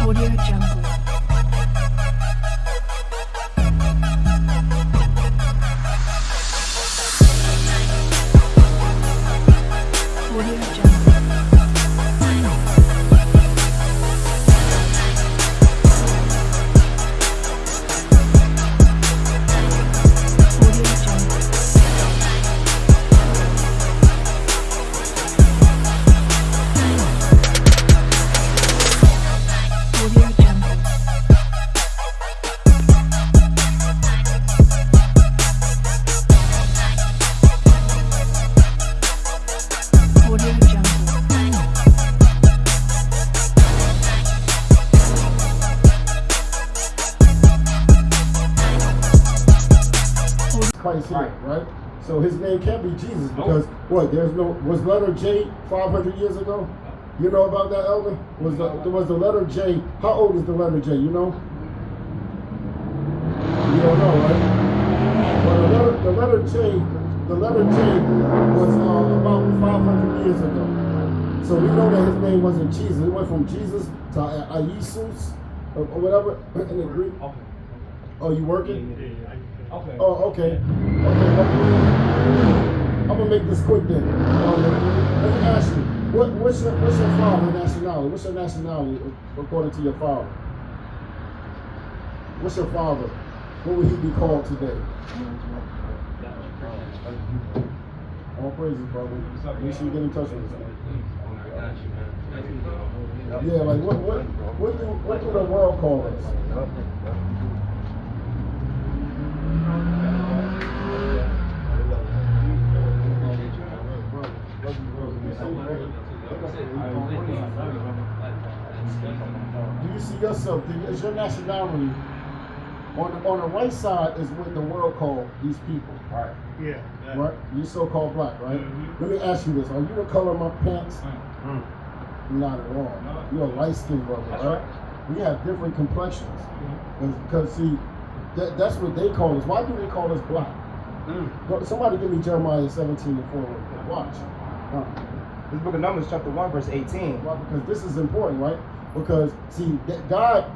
Audio Jungle. Audio Jungle. Audio Jungle. Audio Jungle. Audio Jungle. Christ here, right? So his name can't be Jesus because what? There's no was letter J 500 years ago. You know about that, elder? Was the letter J? How old is the letter J? You know? You don't know, right? Well, the letter J was about 500 years ago. So we know that his name wasn't Jesus. It went from Jesus to Iesus or whatever in the Greek. Oh, you working? Okay. Oh, okay. I'm gonna make this quick then. Let me ask you, what's your father's nationality? What's your nationality according to your father? What's your father? What would he be called today? All praises, brother. Make sure you get in touch with us. Yeah, like what do the world call us? Do you see yourself? Is your nationality on the right side is what the world call these people, right? Yeah. Right? You so-called black, right? Mm-hmm. Let me ask you this: are you the color of my pants? Not at all. No. You're a light-skinned brother, That's right? We have different complexions, because see, that's what they call us. Why do they call us black? Somebody give me Jeremiah 17:4. Watch. This book of Numbers, chapter 1, verse 18. Well, because this is important, right? Because see, God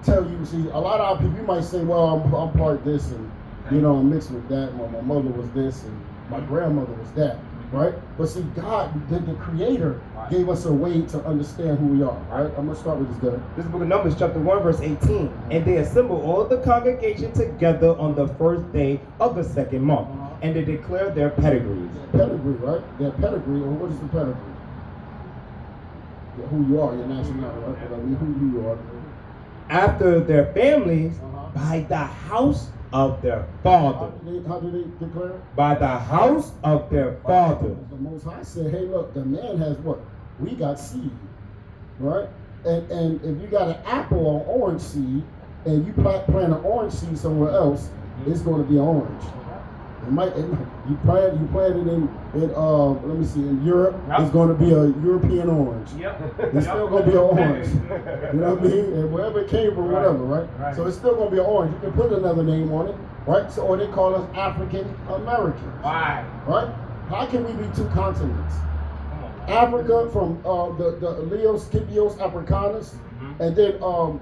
tell you. See, a lot of our people, you might say, "Well, I'm part this, and I'm mixed with that. My mother was this, and my grandmother was that." Right? But see, God, the Creator, gave us a way to understand who we are. Right? I'm gonna start with this guy. This book of Numbers, chapter 1, verse 18. And they assembled all the congregation together on the first day of the second month, and they declared their pedigrees. Pedigree, right? Their pedigree, or what is the pedigree? Yeah, who you are, your nationality, right? But I mean, who you are. After their families, by the house of their father. How do they declare it? By the house of their father. The Most High said, "Hey, look, the man has what? We got seed, right? And if you got an apple or orange seed, and you plant an orange seed somewhere else, it's going to be orange. You plant it in let me see, in Europe, it's going to be a European orange. It's still going to be an orange. You know what I mean? And wherever it came from, whatever, right? So it's still going to be an orange. You can put another name on it, right? So, or they call us African Americans. Why? Right? How can we be two continents? Africa from the Leos, Scipios, Africanus, and then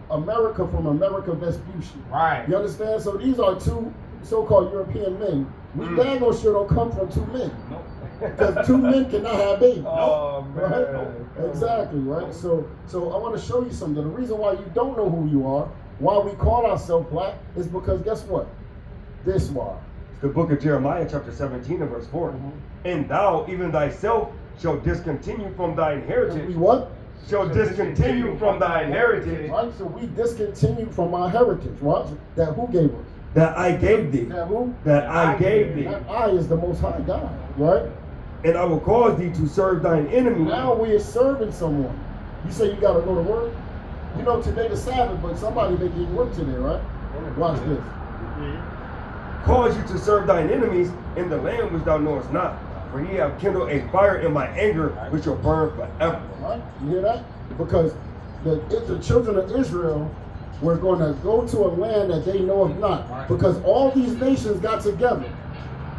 America from America Vespucci. Right. You understand? So these are two so-called European men. We dang on sure don't come from two men. Because two men cannot have babies. Oh, man. Right? Exactly, right? So I want to show you something. The reason why you don't know who you are, why we call ourselves black, is because guess what? This why. It's the book of Jeremiah, chapter 17, and verse 4. And thou, even thyself, shall discontinue from thine heritage. We what? Shall discontinue from thine heritage. Right? So we discontinue from our heritage, right? That who gave us? That I gave thee. That who? That I gave thee. That I is the Most High God, right? And I will cause thee to serve thine enemy. Now we are serving someone. You say you got to go to work? You know today the Sabbath, but somebody making you work today, right? Watch this. Cause you to serve thine enemies in the land which thou knowest not. For ye have kindled a fire in my anger, which will burn forever. Right? You hear that? Because the children of Israel were going to go to a land that they know of not. Because all these nations got together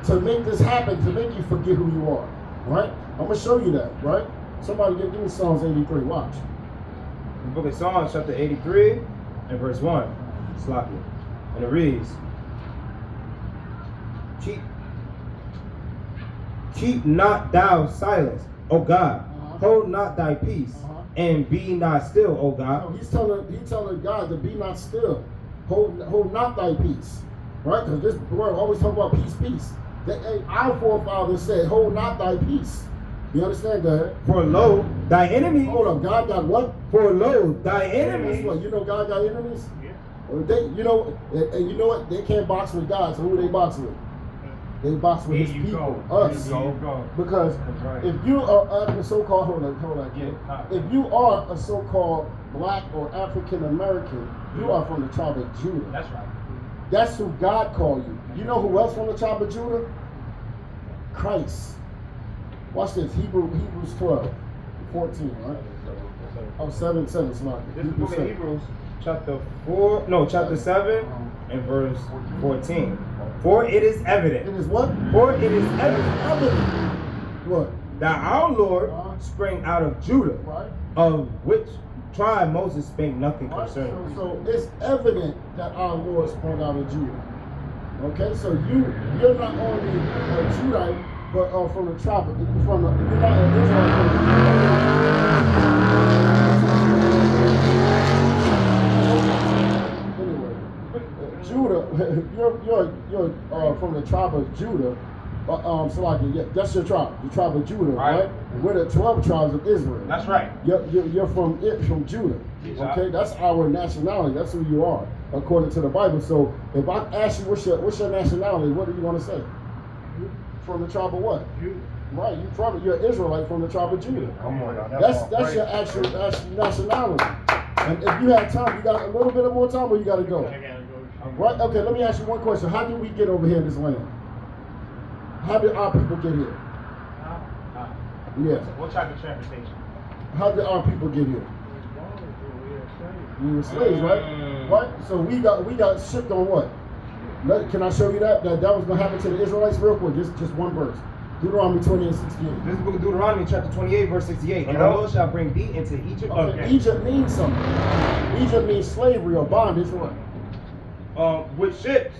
to make this happen, to make you forget who you are. Right? I'm going to show you that, right? Somebody give me Psalms 83. Watch. The book of Psalms, chapter 83, and verse 1. Sloppy. And it reads, Keep not thou silence, O God. Hold not thy peace, and be not still, O God. So he's telling God to be not still. Hold not thy peace. Right? Because this word always talk about peace, peace. Our forefathers said, hold not thy peace. You understand that? For lo, thy enemies. Hold up, God got what? For lo, thy enemies. What? You know God got enemies? Yeah. You know what? They can't box with God, so who they box with? They box with his people, us. Because if you are a so-called, hold on. If you are a so-called black or African American, you are from the tribe of Judah. That's right. That's who God called you. You know who else from the tribe of Judah? Christ. Watch this. Hebrews 12, 14, right? Oh, 7, smart. This is the book of Hebrews, chapter 7, and verse 14. For it is evident. It is what? For it is evident. What? That our Lord sprang out of Judah, right? Of which tribe Moses spake nothing concerning. So it's evident that our Lord sprung out of Judah. Okay, so you're not only a Judite, but from the tribe, you're not an Israelite. Anyway, Judah, you're from the tribe of Judah. So like, that's your tribe, the tribe of Judah, right? We're the 12 tribes of Israel. That's right. You're from Judah. Okay, that's our nationality. That's who you are, according to the Bible. So if I ask you what's your nationality, what are you going to say? From the tribe of what? Judah. Right, you're an Israelite from the tribe of Judah. Come on now. That's your actual nationality. And if you have time, you got a little bit of more time, or you got to go. Right. Okay. Let me ask you one question. How did we get over here in this land? How did our people get here? Yeah. What type of transportation? How did our people get here? We were slaves, right? Right? So we got shipped on what? Can I show you that was gonna happen to the Israelites real quick? Just one verse. Deuteronomy 20 and 68. This is the book of Deuteronomy, chapter 28, verse 68. And the Lord shall bring thee into Egypt. Okay. Egypt means something. Egypt means slavery or bondage, right? With ships.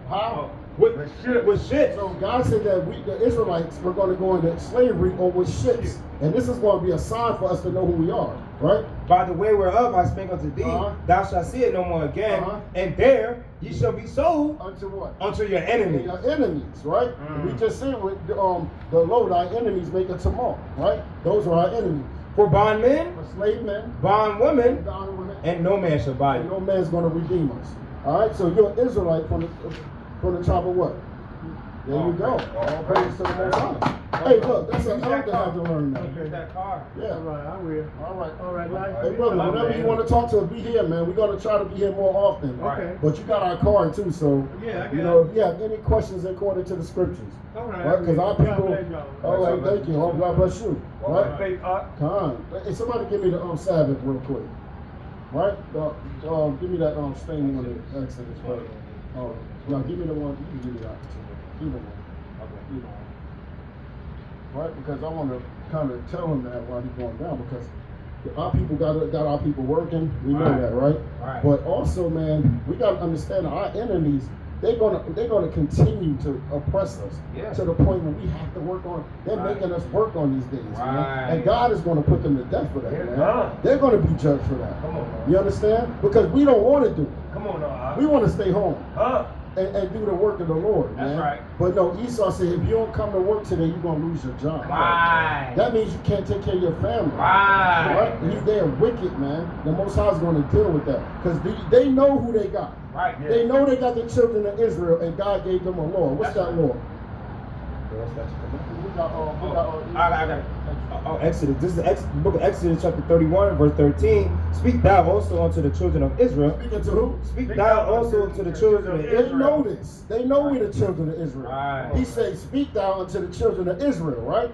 How? With ships. So God said that the Israelites, were going to go into slavery or with ships. And this is going to be a sign for us to know who we are, right? By the way whereof I spake unto thee, thou shalt see it no more again. And there ye shall be sold. Unto what? Unto your enemies. Your enemies, right? We just said with the Lord, thy enemies make a tumult, right? Those are our enemies. For bondmen, for slave men, bondwomen, and no man shall buy you. No man's going to redeem us. All right, so you're an Israelite from the tribe of what? There you go. All praise to the Most High. Hey, look, that's an elder had to learn that. Use that car. Yeah. All right, I will. All right. Nice. Hey, brother, whenever you want to talk to us, be here, man. We're going to try to be here more often. Okay. But you got our card, too, so, Yeah, you know, if you have any questions according to the scriptures. All right. Right? Because our people. God bless y'all. All right, thank you. Oh, God bless you. Right? Faith, Come on. Hey, somebody give me the Sabbath real quick. Right? Give me that stain on the Exodus, brother. No, give me the one. You can give me that. Either one. Okay. Either one. Right? Because I want to kind of tell him that while he's going down, because our people got our people working. We know that, right? But also, man, we got to understand our enemies. They're gonna continue to oppress us to the point where we have to work on. They're making us work on these things, man. And God is going to put them to death for that, man. They're going to be judged for that. Come on, man. You understand? Because we don't want to do it. Come on now. We want to stay home. Huh? And do the work of the Lord, man. That's right. But no, Esau said, if you don't come to work today, you're going to lose your job. Right. That means you can't take care of your family. Right. They're wicked, man. The Most High is going to deal with that. Because they know who they got. Right. Yeah. They know they got the children of Israel, and God gave them a law. What's that law? I got it. Exodus. This is the book of Exodus, chapter 31, verse 13. Speak thou also unto the children of Israel. Speaking to who? Speak thou also unto the children of Israel. They know this. They know we the children of Israel. Right. He said, speak thou unto the children of Israel, right?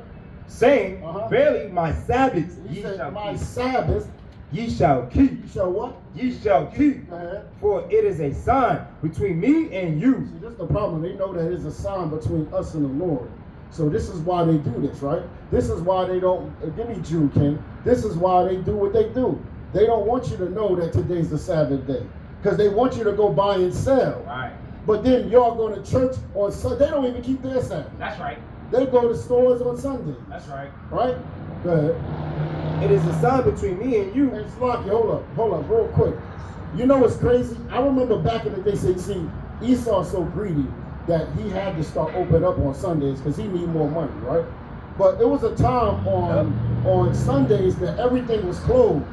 Saying, verily my Sabbaths He ye said, shall my keep. Sabbath, Ye shall keep. you shall what? Ye shall keep. Go ahead. For it is a sign between me and you. See, this is the problem. They know that it's a sign between us and the Lord. So this is why they do this, right? This is why they don't, give me Jew, King. This is why they do what they do. They don't want you to know that today's the Sabbath day. Because they want you to go buy and sell. Right. But then y'all go to church on Sunday. They don't even keep their Sabbath. That's right. They go to stores on Sunday. That's right. Right? Go ahead. It is a sign between me and you. Hey, Slocky, hold up, real quick. You know what's crazy? I remember back in the day, see, Esau's so greedy that he had to start opening up on Sundays because he need more money, right? But it was a time on Sundays that everything was closed.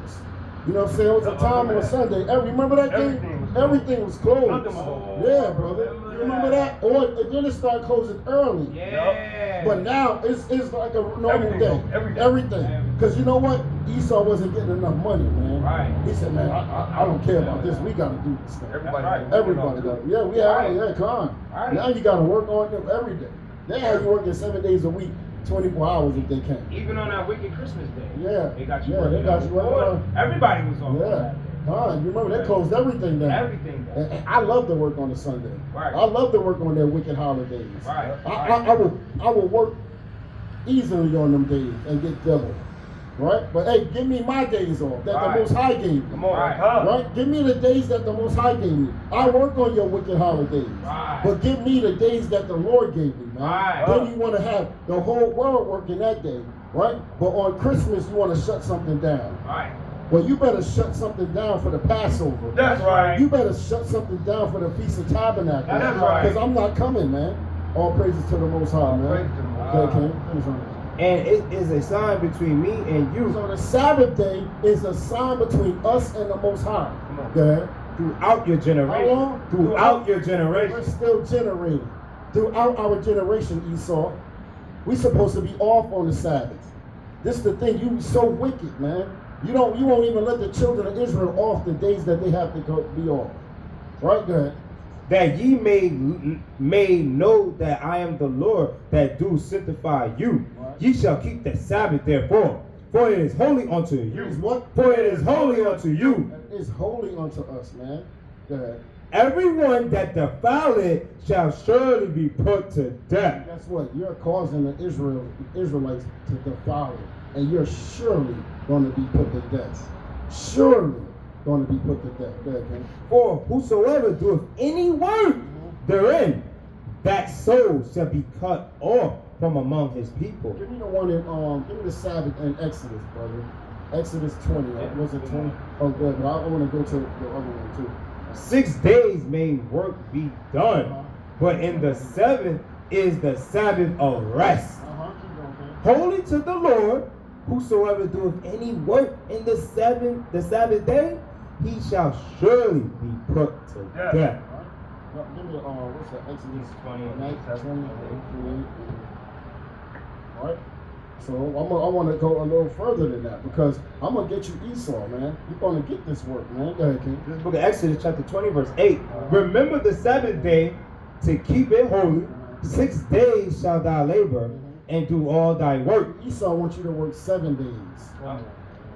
You know what I'm saying? It was a time on Sunday. Remember that thing? Everything was closed. Yeah, brother. You remember that? Or then it started closing early. Yeah. But now it's like a normal day. Everything. Because you know what? Esau wasn't getting enough money, man. Right. He said, man, I don't care about this. We got to do this thing. Everybody Everybody. Yeah, we have. Yeah, come on. Right. Now you got to work on them every day. They have you working 7 days a week, 24 hours if they can. Even on that wicked Christmas day. Yeah. They got you Yeah, working. they got you working on. Everybody was on Yeah. that. You remember they closed everything down. Everything down. And I love to work on a Sunday. Right. I love to work on their wicked holidays. Right. I will work easily on them days and get double. Right? But hey, give me my days off that Right. the Most High gave me. Come on, Right. come. Right? Give me the days that the Most High gave me. I work on your wicked holidays. Right. But give me the days that the Lord gave me, man. Right. Then you want to have the whole world working that day. Right? But on Christmas, you want to shut something down. Right. Well, you better shut something down for the Passover. That's right. You better shut something down for the Feast of Tabernacles. That's right. Because I'm not coming, man. All praises to the Most High, man. Praise to the Most Okay, High. King. Finish on And it is a sign between me and that. you So the Sabbath day is a sign between us and the Most High. Come on. Go ahead. throughout your How generation. long? Throughout your We're generation. still generating. Throughout our generation, Esau. We supposed to be off on the Sabbath. This is the thing. You so wicked, man. You won't even let the children of Israel off the days that they have to be off. Right? Go ahead. That ye may know that I am the Lord that do sanctify you. Right. Ye shall keep the Sabbath therefore, for it is holy unto you. It is what? For it is holy unto you. It's holy unto us, man. Go ahead. Everyone that defile it shall surely be put to death. Guess what? You're causing the Israelites to defile it, and you're surely going to be put to death. Surely going to be put to death. Go ahead, King. For whosoever doeth any work therein, that soul shall be cut off from among his people. Give me the one in give me the Sabbath in Exodus, brother. Exodus 20. Was it 20? Oh, good. Well, I want to go to the other one too. 6 days may work be done, but in the seventh is the Sabbath of rest. Keep going, King. Holy to the Lord, whosoever doeth any work in the Sabbath day, he shall surely be put to Yeah. death. Well, give me what's that? Exodus 20, 28. All right. So I want to go a little further than that because I'm gonna get you Esau, man. You're gonna get this work, man. Go ahead, King. This is book of Exodus chapter 20 verse 8. Remember the Sabbath day to keep it holy. 6 days shall thou labor and do all thy work. Esau wants you to work 7 days.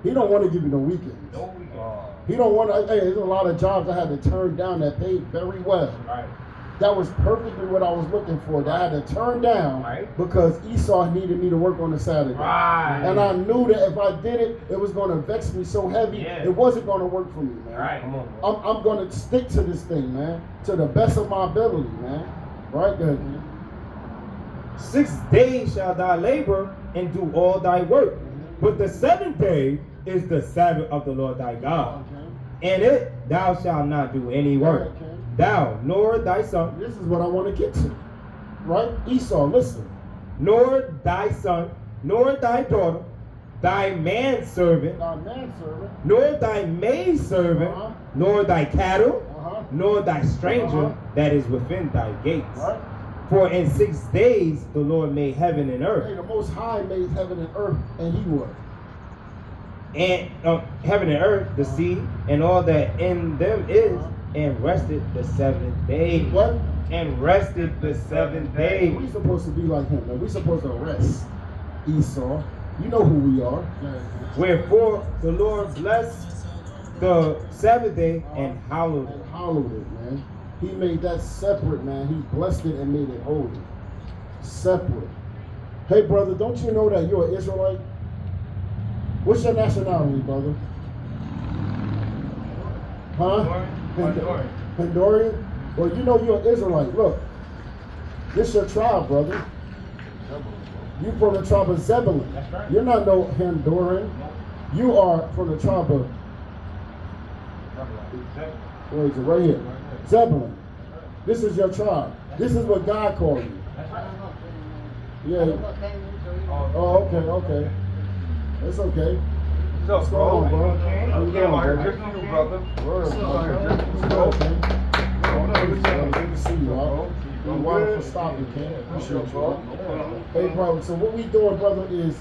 He don't want to give you no weekends. No weekend. He don't want to. Hey, there's a lot of jobs I had to turn down that paid very well. Right. That was perfectly what I was looking for. That I had to turn down Right. because Esau needed me to work on the Saturday. Right. And I knew that if I did it, it was going to vex me so heavy, Yeah. it wasn't going to work for me, man. Right. Come on, man. I'm going to stick to this thing, man, to the best of my ability, man. Right? Good. 6 days shall thou labor and do all thy work. But the seventh day is the Sabbath of the Lord thy God. In it thou shalt not do any work. Okay. Thou, nor thy son, This is what I want to get to. Right? Esau, listen. nor thy son, nor thy daughter, thy manservant, Thy manservant. nor thy maidservant, Uh-huh. nor thy cattle, Uh-huh. nor thy stranger Uh-huh. that is within thy gates. Right? For in 6 days the Lord made heaven and Hey, earth, the Most High made heaven and earth, and He what? and heaven and earth, the sea, and all that in them is, and rested the seventh day. What? And rested the seventh day. We supposed to be like Him, man. We supposed to rest. Esau, you know who we are. Wherefore the Lord blessed the Sabbath day and hallowed it. And hallowed it, man. He made that separate, man. He blessed it and made it holy. Separate. Hey, brother, don't you know that you're an Israelite? What's your nationality, brother? Huh? Pandorian? Well, you know you're an Israelite. Look, this your tribe, brother. You from the tribe of Zebulun. That's right. You're not no Pandorian. You are from the tribe of, where is it? Right here. Zebulun. This is your tribe. This is what God called you. Yeah. Oh, okay. It's okay. What's up, going on, bro? I'm How you doing, out here bro? just for you, brother. Word, good to see you, bro. I'm wonderful for stopping, King. Appreciate you, bro. Hey, bro, so what we doing, brother, is,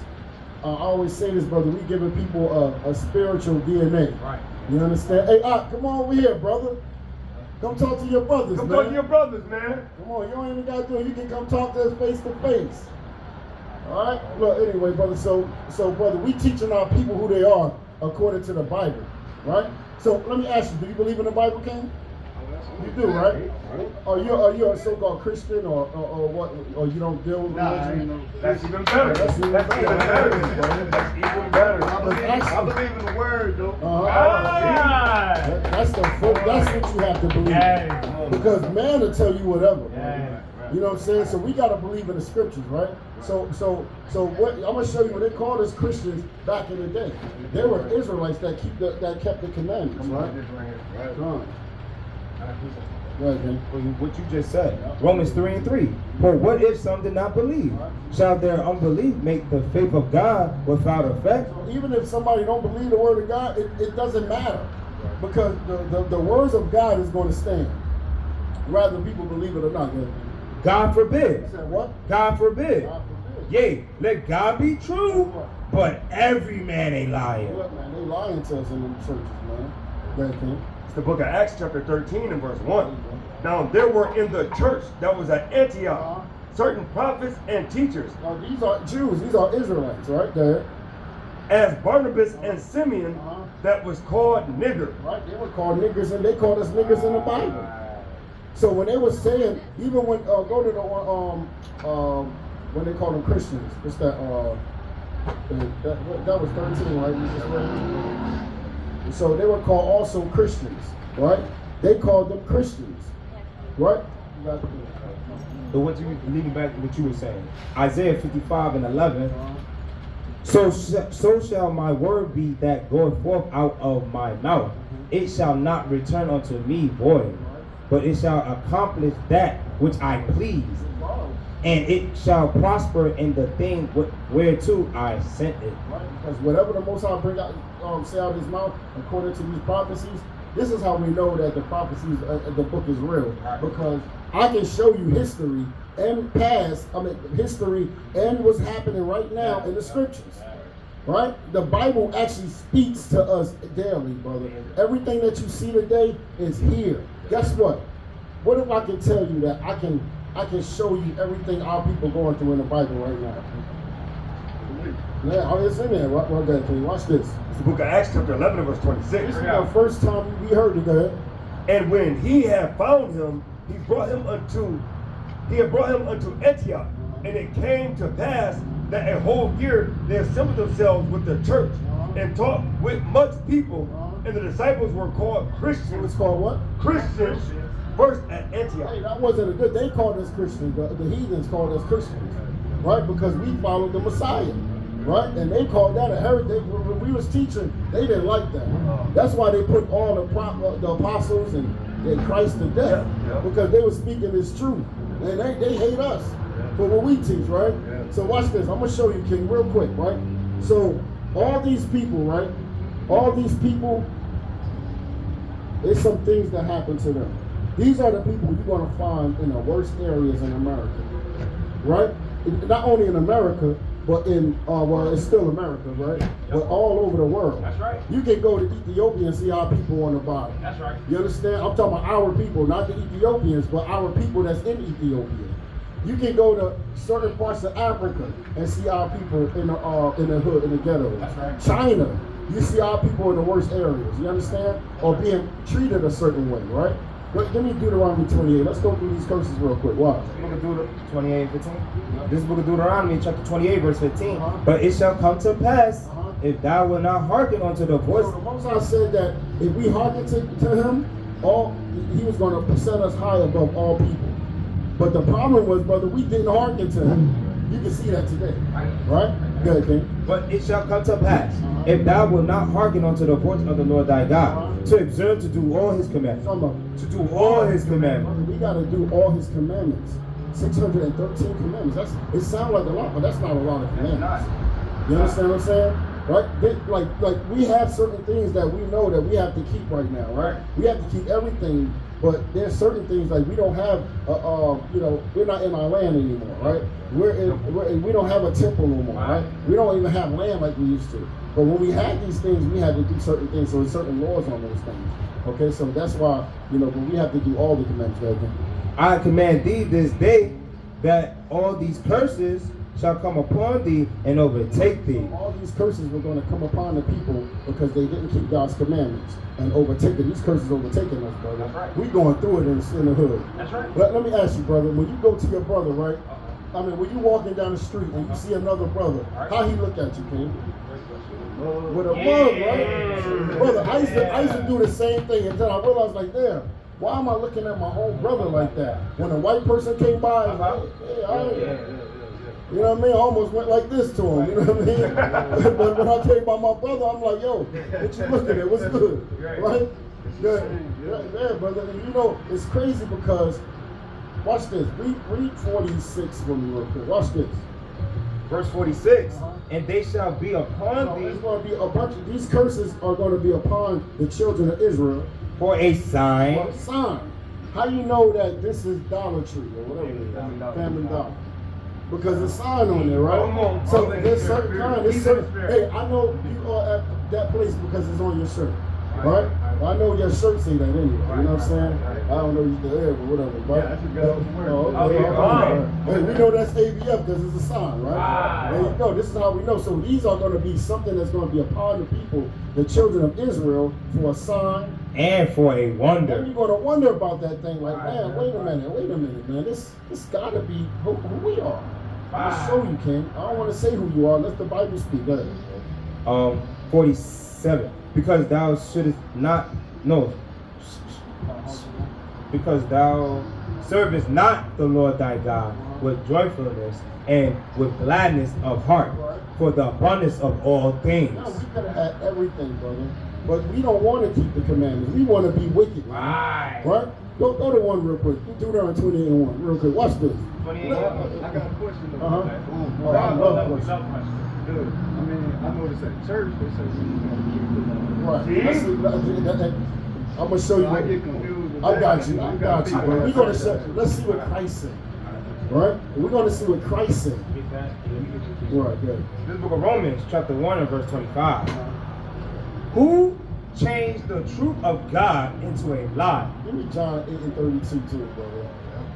I always say this, brother, we giving people a spiritual DNA. Right. You understand? Hey, come on over here, brother. Come talk to your brothers, Come man. talk to your brothers, man. Come on, you don't even got to do it. You can come talk to us face to face. All right? Well, anyway, brother, so brother, we teaching our people who they are according to the Bible, right? So let me ask you, do you believe in the Bible, King? You do, right? Are you a so-called Christian or what? Or you don't deal with religion? That's even better. That's even better. That's even better. I believe in the word, though. That's what you have to believe. Yeah. Because man will tell you whatever. Yeah. You know what I'm saying? So we gotta believe in the scriptures, right? So what I'm gonna show you what they called us Christians back in the day. They were Israelites that kept the commandments, right? Come on. Go ahead, man. What you just said. Romans 3:3. For what if some did not believe? Shall their unbelief make the faith of God without effect? So even if somebody don't believe the word of God, it doesn't matter. Because the words of God is going to stand. Whether people believe it or not. God forbid. You said what? God forbid. God forbid. Yea, let God be true, but every man a liar. Look, man, they lying to us in them churches, man. Go ahead, King. It's the book of Acts chapter 13 and verse 1. Now there were in the church that was at Antioch certain prophets and teachers, Now these are Jews, these are Israelites, right? Go ahead. as Barnabas and Simeon, that was called nigger. Right? They were called niggers, and they called us niggers in the Bible. So when they were saying, even when go to the when they call them Christians, what's that? That was 13, right? You just read? So they were called also Christians, right? They called them Christians, right? But what you leading back to what you were saying, Isaiah 55:11. So shall my word be that goeth forth out of my mouth. It shall not return unto me void, but it shall accomplish that which I please, and it shall prosper in the thing whereto I sent it. Right? Because whatever the Most High bring out, say out his mouth, according to these prophecies, this is how we know that the prophecies, the book is real. Because I can show you history and past, history and what's happening right now in the scriptures. Right? The Bible actually speaks to us daily, brother. Everything that you see today is here. Guess what? What if I can tell you that I can show you everything our people going through in the Bible right now? Yeah, it's in there. Right there. Can you watch this? It's the book of Acts chapter 11 and verse 26. This is the first time we heard it. Go ahead. And when he had found him, he had brought him unto Antioch. And it came to pass that a whole year they assembled themselves with the church and taught with much people. And the disciples were called It Christians. was called what? Christians first at Hey, Antioch. that wasn't a good. They called us Christians. The heathens called us Christians, right? Because we followed the Messiah, right? And they called that a heresy. When we was teaching, they didn't like that. That's why they put all the apostles and Christ to death, because they were speaking this truth, and they hate us for what we teach, right? So watch this. I'm gonna show you, King, real quick, right? So all these people, right? All these people, there's some things that happen to them. These are the people you're going to find in the worst areas in America, right? Not only in America, but in, well, it's still America, right? But all over the world. That's right. You can go to Ethiopia and see our people on the bottom. That's right. You understand? I'm talking about our people, not the Ethiopians, but our people that's in Ethiopia. You can go to certain parts of Africa and see our people in the hood, in the ghettos. That's right. China, you see our people in the worst areas. You understand? Or being treated a certain way, right? Give me Deuteronomy 28. Let's go through these curses real quick. Watch. Book of Deuteronomy 28:15. This is book of Deuteronomy chapter 28 verse 15. But it shall come to pass if thou wilt not hearken unto the voice. So the Most High said that if we hearken to him, he was going to set us high above all people. But the problem was, brother, we didn't hearken to him. You can see that today, right? Good, King. But it shall come to pass, if thou wilt not hearken unto the voice of the Lord thy God, to observe to do all his commandments. To do all his commandments. We got to do all his commandments. 613 commandments. It sounds like a lot, but that's not a lot of commandments. You understand what I'm saying? Right? Like we have certain things that we know that we have to keep right now, right? We have to keep everything, but there's certain things like we don't have, we're not in our land anymore, right? We don't have a temple no more, right? We don't even have land like we used to. But when we had these things, we had to do certain things, so there's certain laws on those things. Okay, so that's why, when we have to do all the commandments, right? I command thee this day that all these curses shall come upon thee and overtake thee. All these curses were going to come upon the people because they didn't keep God's commandments and overtake it. These curses overtaking us, brother. That's right. We going through it in the hood. That's right. Let me ask you, brother, when you go to your brother, right? I mean, when you walking down the street and you see another brother, how he look at you, King? With a mug, right? Brother, I used to do the same thing until I realized, like, damn, why am I looking at my own brother like that? When a white person came by, I was like, hey, you know what I mean? I almost went like this to him, you know what I mean? But when I came by my brother, I'm like, yo, what you looking at? What's good? Right? Yeah, brother. And it's crazy because, watch this. Read 46 for me real quick. Watch this. Verse 46, and they shall be upon There's thee going to be a bunch of these curses are going to be upon the children of Israel for a sign. for a sign. How you know that this is Dollar Tree or whatever it is, Family Dollar? Because it's a sign on there, right? So there's certain kind. Hey, I know you are at that place because it's on your shirt, right? I know your shirt say that anyway. You know what I'm saying? I don't know you there, but whatever. Right? That's a good word. Hey, we know that's ABF because it's a sign, right? There you go. This is how we know. So these are going to be something that's going to be upon the people, the children of Israel, for a sign and for a wonder. And you're going to wonder about that thing, like, man, wait a minute, man. This got to be who we are. I'm going to show you, King. I don't want to say who you are. Let the Bible speak. Go ahead. 47. Because thou shouldest not, because thou servest not the Lord thy God with joyfulness and with gladness of heart for the abundance of all things. Now, we could have had everything, brother. But we don't want to keep the commandments. We want to be wicked, man. Right? Go to one real quick. Deuteronomy 28 and 1. Real quick. Watch this. I got a question though. I love questions. Dude, I mean, I noticed at church they say we gotta keep the Right. I'm gonna show you. I get confused with I got that. you. Bro. We're gonna show. Let's see what Christ said. Right? We're gonna see what Christ said. Right. Good. This book of Romans, chapter 1 and verse 25. Who changed the truth of God into a lie? Give me John 8 and 32 too, brother.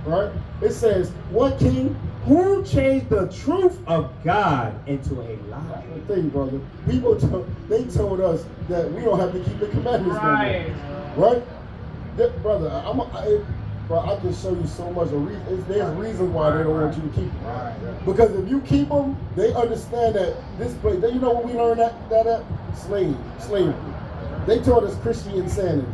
Right? It says, "What king?" Who changed the truth of God into a lie? That's the thing, brother. People told us that we don't have to keep the commandments no more. Right? Brother, I can show you so much. There's reasons why they don't want you to keep them. Because if you keep them, they understand that this place. You know what we learned that at? Slavery. They taught us Christian insanity.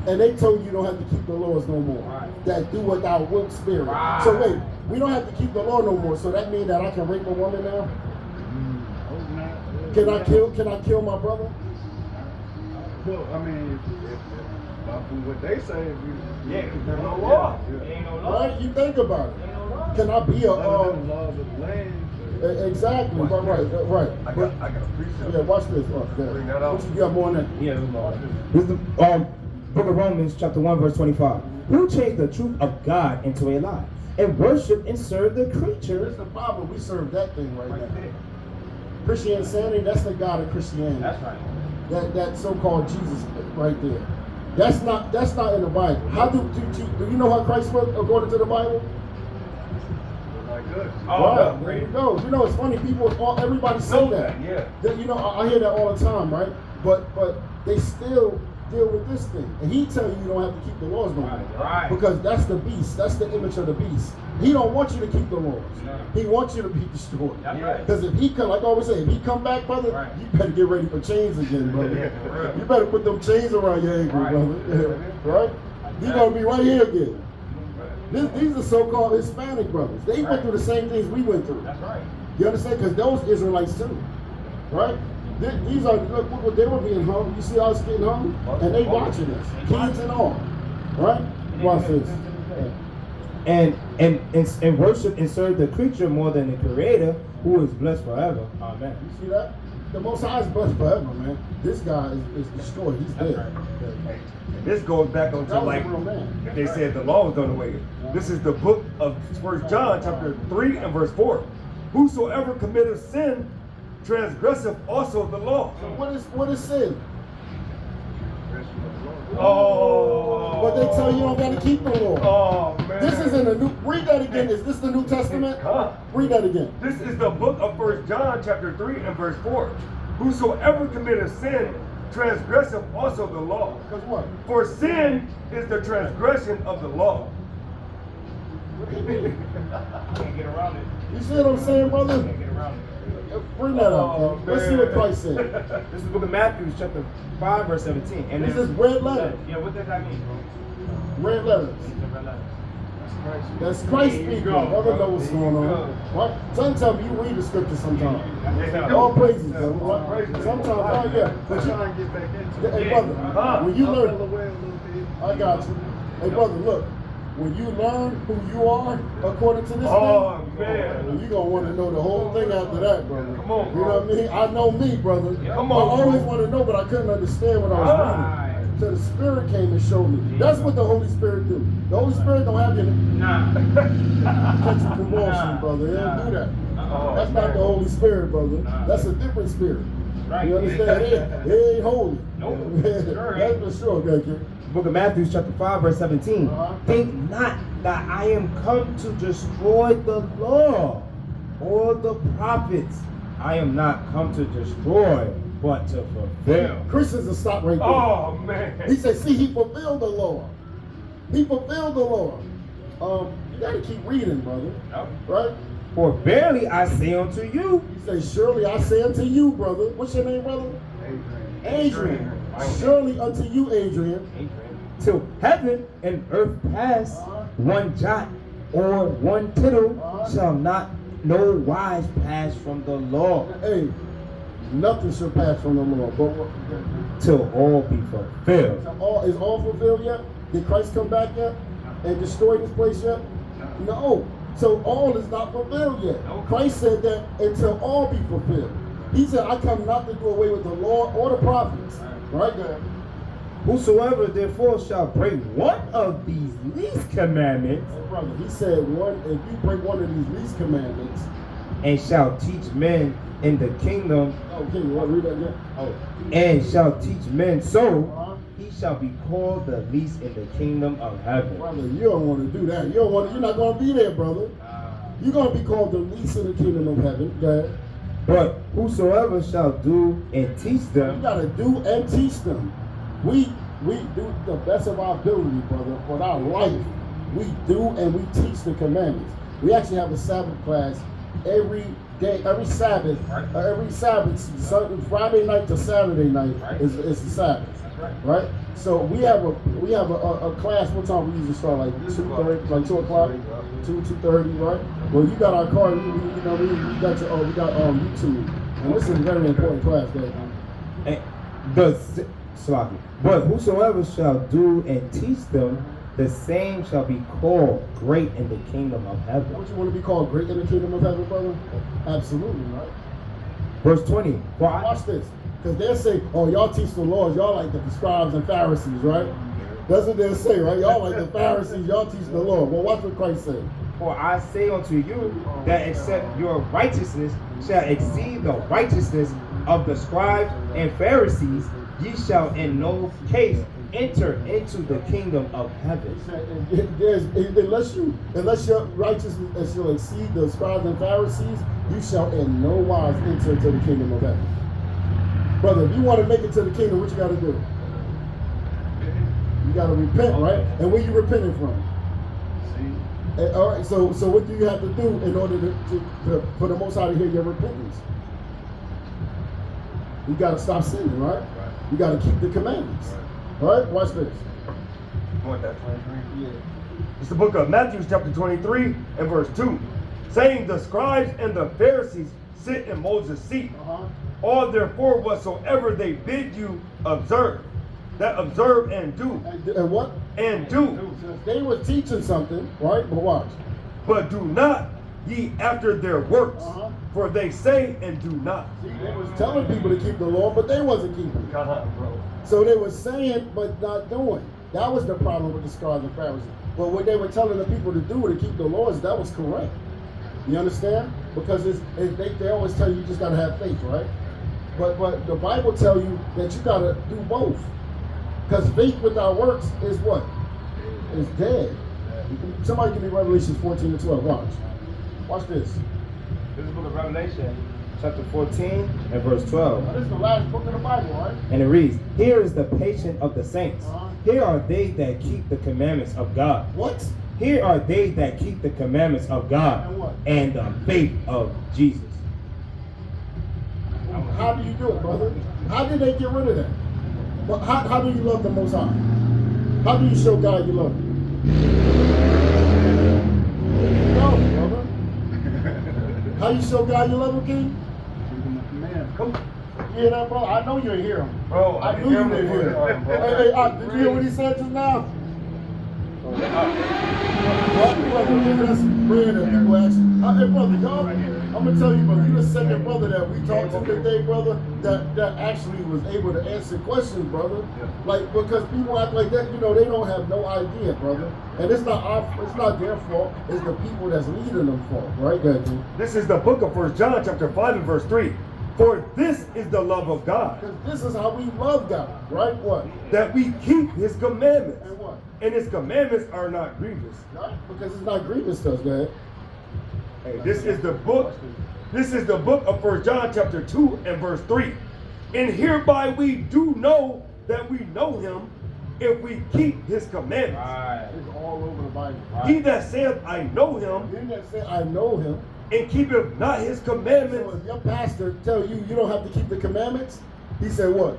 And they told you don't have to keep the laws no more. That do what thou wilt spirit. So wait, we don't have to keep the law no more. So that means that I can rape a woman now? Can I kill my brother? Well, I mean, from what they say, There's no law. Ain't no law. Right? You think about it. Can I be a laws of the land. exactly, right. I got a precept. Yeah, watch this. Bring that out. What you got more than that? Yeah, this is the book of Romans, chapter 1, verse 25. Who changed the truth of God into a lie and worship and serve the creature? That's the problem. We serve that thing right now. Christian insanity, that's the God of Christianity. That's right. That so-called Jesus right there. That's not in the Bible. How do you know how Christ was according to the Bible? Like this. Right, there you go. You know, it's funny. Everybody say that. Yeah. You know, I hear that all the time, right? But they still deal with this thing. And he tell you don't have to keep the laws no more. Right. Because that's the beast. That's the image of the beast. He don't want you to keep the laws. He wants you to be destroyed. That's right. Because if he come, like I always say, if he come back, brother, Right. you better get ready for chains again, brother. You better put them chains around your ankle, Right. brother. Right? He's gonna be right here again. These are so-called Hispanic brothers. They went through the same things we went through. That's right. You understand? Because those Israelites too, right? These are look what they were being hung. You see us getting hung, and they watching us, kids and all, right? Watch this. And worship and serve the creature more than the Creator, who is blessed forever. Amen. You see that? The Most High is blessed forever, man. This guy is destroyed. He's dead. And this goes back onto That was like a real man. if they said the law was done away. This is the book of 1 John chapter 3 and verse 4. Whosoever committeth sin transgresseth also the law. What is sin? Oh. But they tell you don't got to keep the law. Oh man. This is in the new. Read that again. Is this the New Testament? Huh? Read that again. This is the book of 1 John chapter 3 and verse 4. Whosoever committeth sin transgresseth also the law. Because what? For sin is the transgression of the law. Can't get around it. You see what I'm saying, brother? Can't get around it. Bring that up, Oh, kid. Let's see what man. Christ said. This is the book of Matthew, chapter 5, verse 17. And This then- is red letter. Yeah, what does that mean, bro? Red letters. It's a red letter. That's Christ There you speaking. go, Brother bro. know what's There going you on. Right? Sometimes you read the scripture sometimes. Yeah. All praises, brother. All Right? praises. Sometimes, oh yeah. But I'm you, trying to get back into it. hey, brother, Huh? when you I learn, fell away a little bit. I got you. Hey, brother, look. When you learn who you are according to this Oh, thing, man. you're going to want to know the whole thing after that, brother. Come on, You know what I mean? I know me, brother. Come I on, always bro. wanted to know, but I couldn't understand what I was Right. reading. So the Spirit came and showed me. That's what the Holy Spirit do. The Holy Spirit don't have you Nah. catch a convulsion, brother. He don't do that. Oh, That's not man. the Holy Spirit, brother. Nah. That's a different spirit. Right. You understand? It ain't holy. Nope. Sure That's ain't. for sure, okay, kid. Book of Matthew, chapter 5, verse 17. Uh-huh. Think not that I am come to destroy the law or the prophets. I am not come to destroy, but to fulfill. Christians will stop right there. Oh man. He said, see, he fulfilled the law. He fulfilled the law. You got to keep reading, brother. Yep. Right? For verily I say unto you, He said, surely I say unto you, brother. What's your name, brother? Adrian. Surely unto you, Adrian. till heaven and earth pass, one jot or one tittle shall not no wise pass from the law, Hey, nothing shall pass from the law. But till all be fulfilled. is all fulfilled yet? Did Christ come back yet and destroy this place yet? No. So all is not fulfilled yet. Christ said that until all be fulfilled. He said, I come not to do away with the law or the prophets. Right there. Whosoever therefore shall break one of these least commandments, Hey, brother, he said, if you break one of these least commandments, and shall teach men in the kingdom, okay, you want to read that again? and shall teach men so, Uh-huh. he shall be called the least in the kingdom of heaven. Brother, you don't want to do that. You don't want to, you're not going to be there, brother. You're going to be called the least in the kingdom of heaven. Go ahead. But whosoever shall do and teach You them, got to do and teach them. We do the best of our ability, brother, for our life. We do and we teach the commandments. We actually have a Sabbath class every day, every Sabbath, Friday night to Saturday night is the Sabbath, right? So we have a class. What time we usually start? Like 2:30, like 2 o'clock, 2:30, right? Well, you got our card. We got YouTube, and this is a very important class, guys. and but whosoever shall do and teach them, the same shall be called great in the kingdom of heaven. Don't you want to be called great in the kingdom of heaven, brother? Absolutely, right? Verse 20. For I, Watch this. Because they'll say, oh, y'all teach the laws. Y'all like the scribes and Pharisees, right? That's what they'll say, right? Y'all like the Pharisees. Y'all teach the law. Well, watch what Christ said. for I say unto you that except your righteousness shall exceed the righteousness of the scribes and Pharisees, ye shall in no case enter into the kingdom of heaven. Unless your righteousness shall exceed the scribes and Pharisees, you shall in no wise enter into the kingdom of heaven. Brother, if you want to make it to the kingdom, what you got to do? You got to repent, right? And where you repenting from? See? And, all right. So what do you have to do in order for the Most High to hear your repentance? You got to stop sinning, right? You got to keep the commandments. All right. Watch this. What that 23? Yeah. It's the book of Matthew, chapter 23, and verse 2, saying, the scribes and the Pharisees sit in Moses' seat. All therefore whatsoever they bid you observe, that observe and do. And what? And do. They were teaching something, right? But watch. But do not ye after their works, for they say and do not. See, they was telling people to keep the law, but they wasn't keeping it. Bro. So they were saying, but not doing. That was the problem with the scribes and Pharisees. But what they were telling the people to do to keep the laws, that was correct. You understand? Because they always tell you just got to have faith, right? But the Bible tell you that you got to do both. Because faith without works is what? Is dead. Somebody give me Revelation 14 and 12. Watch this. This is the book of Revelation, chapter 14 and verse 12. Now, this is the last book of the Bible, right? And it reads, here is the patience of the saints. Here are they that keep the commandments of God. What? Here are they that keep the commandments of God And what? and the faith of Jesus. How do you do it, brother? How did they get rid of that? Well, how do you love the Most High? How do you show God you love Him? No, brother. How you show God you love Him, King? Man, come on. You hear that, bro? I know you didn't hear him. Bro, I knew you didn't hear him. Hey, did you hear what he said just now? What, brother? Look at us praying that people actually. Hey, brother, y'all. I'm gonna tell you, brother. You the second brother that we talked to today, brother, that actually was able to answer questions, brother. Like, because people act like that, you know, they don't have no idea, brother. And it's not their fault. It's the people that's leading them fault, right, Daddy? This is the book of 1 John, chapter 5 and verse 3. For this is the love of God, Because this is how we love God, right? What? that we keep His commandments. And what? And His commandments are not grievous. Right? Because it's not grievous to us, Dad. Hey, this is the book of 1 John chapter 2 and verse 3. And hereby we do know that we know Him if we keep His commandments. It's all over the Bible. He that saith, I know Him, He that said, I know Him. and keepeth not His So commandments, if your pastor tell you you don't have to keep the commandments, he said what?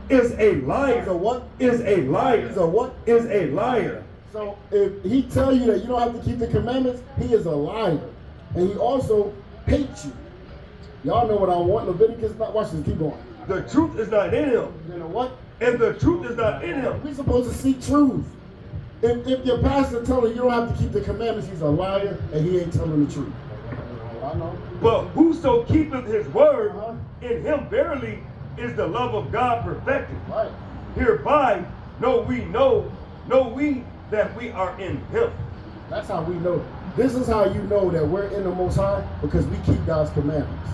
is a He's a liar. what? Is a liar. He's a what? Is a liar. So if he tell you that you don't have to keep the commandments, he is a liar. And he also hates you. Y'all know what I want. Leviticus, watch this, keep going. The truth is not in him, You know what? and the truth is not in him. We're supposed to seek truth. If your pastor telling you don't have to keep the commandments, he's a liar and he ain't telling the truth. I know. But whoso keepeth His word, in him verily is the love of God perfected. Right. Hereby know we that we are in Him. That's how we know. This is how you know that we're in the Most High, because we keep God's commandments.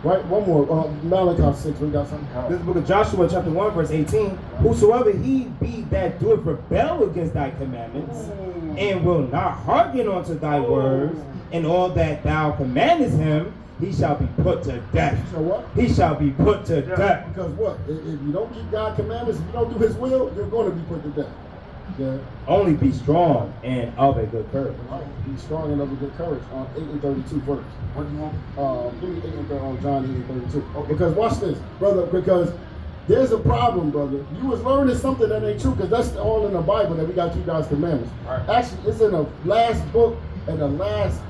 Right? One more. Malachi 6. We got something. This is the book of Joshua, chapter 1, verse 18. Whosoever he be that doeth rebel against thy commandments, and will not hearken unto thy words, and all that thou commandest him, he shall be put to death. So what? He shall be put to death. Because what? If you don't keep God's commandments, if you don't do His will, you're going to be put to death. Yeah. Only be strong and of a good courage. Be strong and of a good courage. 8 and 32 first. What do you want? Give me 8 and 32, John 8 and 32. Because watch this, brother, because there's a problem, brother. You was learning something that ain't true, because that's all in the Bible that we got to keep God's commandments. Right. Actually, it's in the last book and the last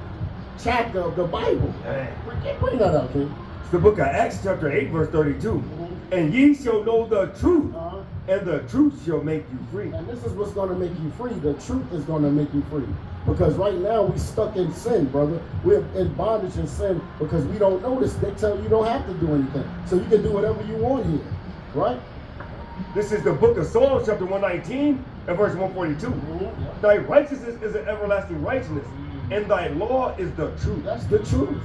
chapter of the Bible. Bring that out, King. It's the book of Acts chapter 8 verse 32. And ye shall know the truth, and the truth shall make you free. And this is what's going to make you free. The truth is going to make you free. Because right now we stuck in sin, brother. We're in bondage in sin because we don't know this. They tell you don't have to do anything. So you can do whatever you want here. Right? This is the book of Psalms chapter 119 and verse 142. Thy righteousness is an everlasting righteousness, and thy law is the truth. That's the truth.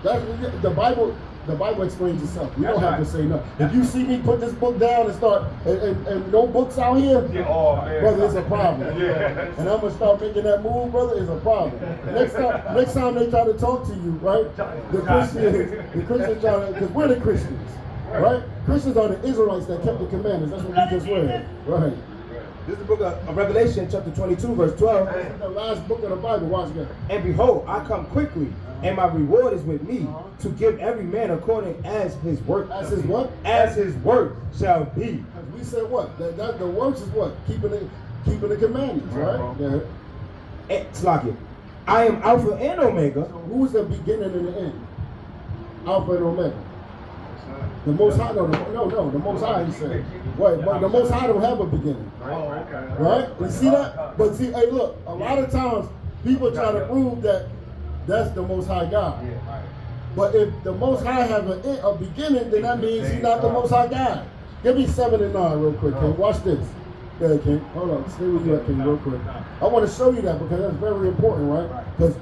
That's the Bible. The Bible explains itself. You don't have to say nothing. If you see me put this book down and start and no books out here, brother, it's a problem. And I'm gonna start making that move, brother. It's a problem. Next time they try to talk to you, right? The Christians try to, because we're the Christians, right? Christians are the Israelites that kept the commandments. That's what we just read. Right. This is the book of Revelation, chapter 22, verse 12. This is the last book of the Bible. Watch that. And behold, I come quickly, and my reward is with me, to give every man according as his work. As his what? As his work shall be. We said what? That the works is what? Keeping the commandments, right? Yeah. It's like it. I am Alpha and Omega. So who's the beginning and the end? Alpha and Omega. The Most High, no, the Most High, he said. Wait, but the Most High don't have a beginning. Right? You see that? But see, hey, look, a lot of times people try to prove that that's the Most High God. But if the Most High have a beginning, then that means he's not the Most High God. Give me 7 and 9 real quick, King. Watch this. Yeah, King. Hold on. Stay with you at King real quick. I want to show you that because that's very important, right? Because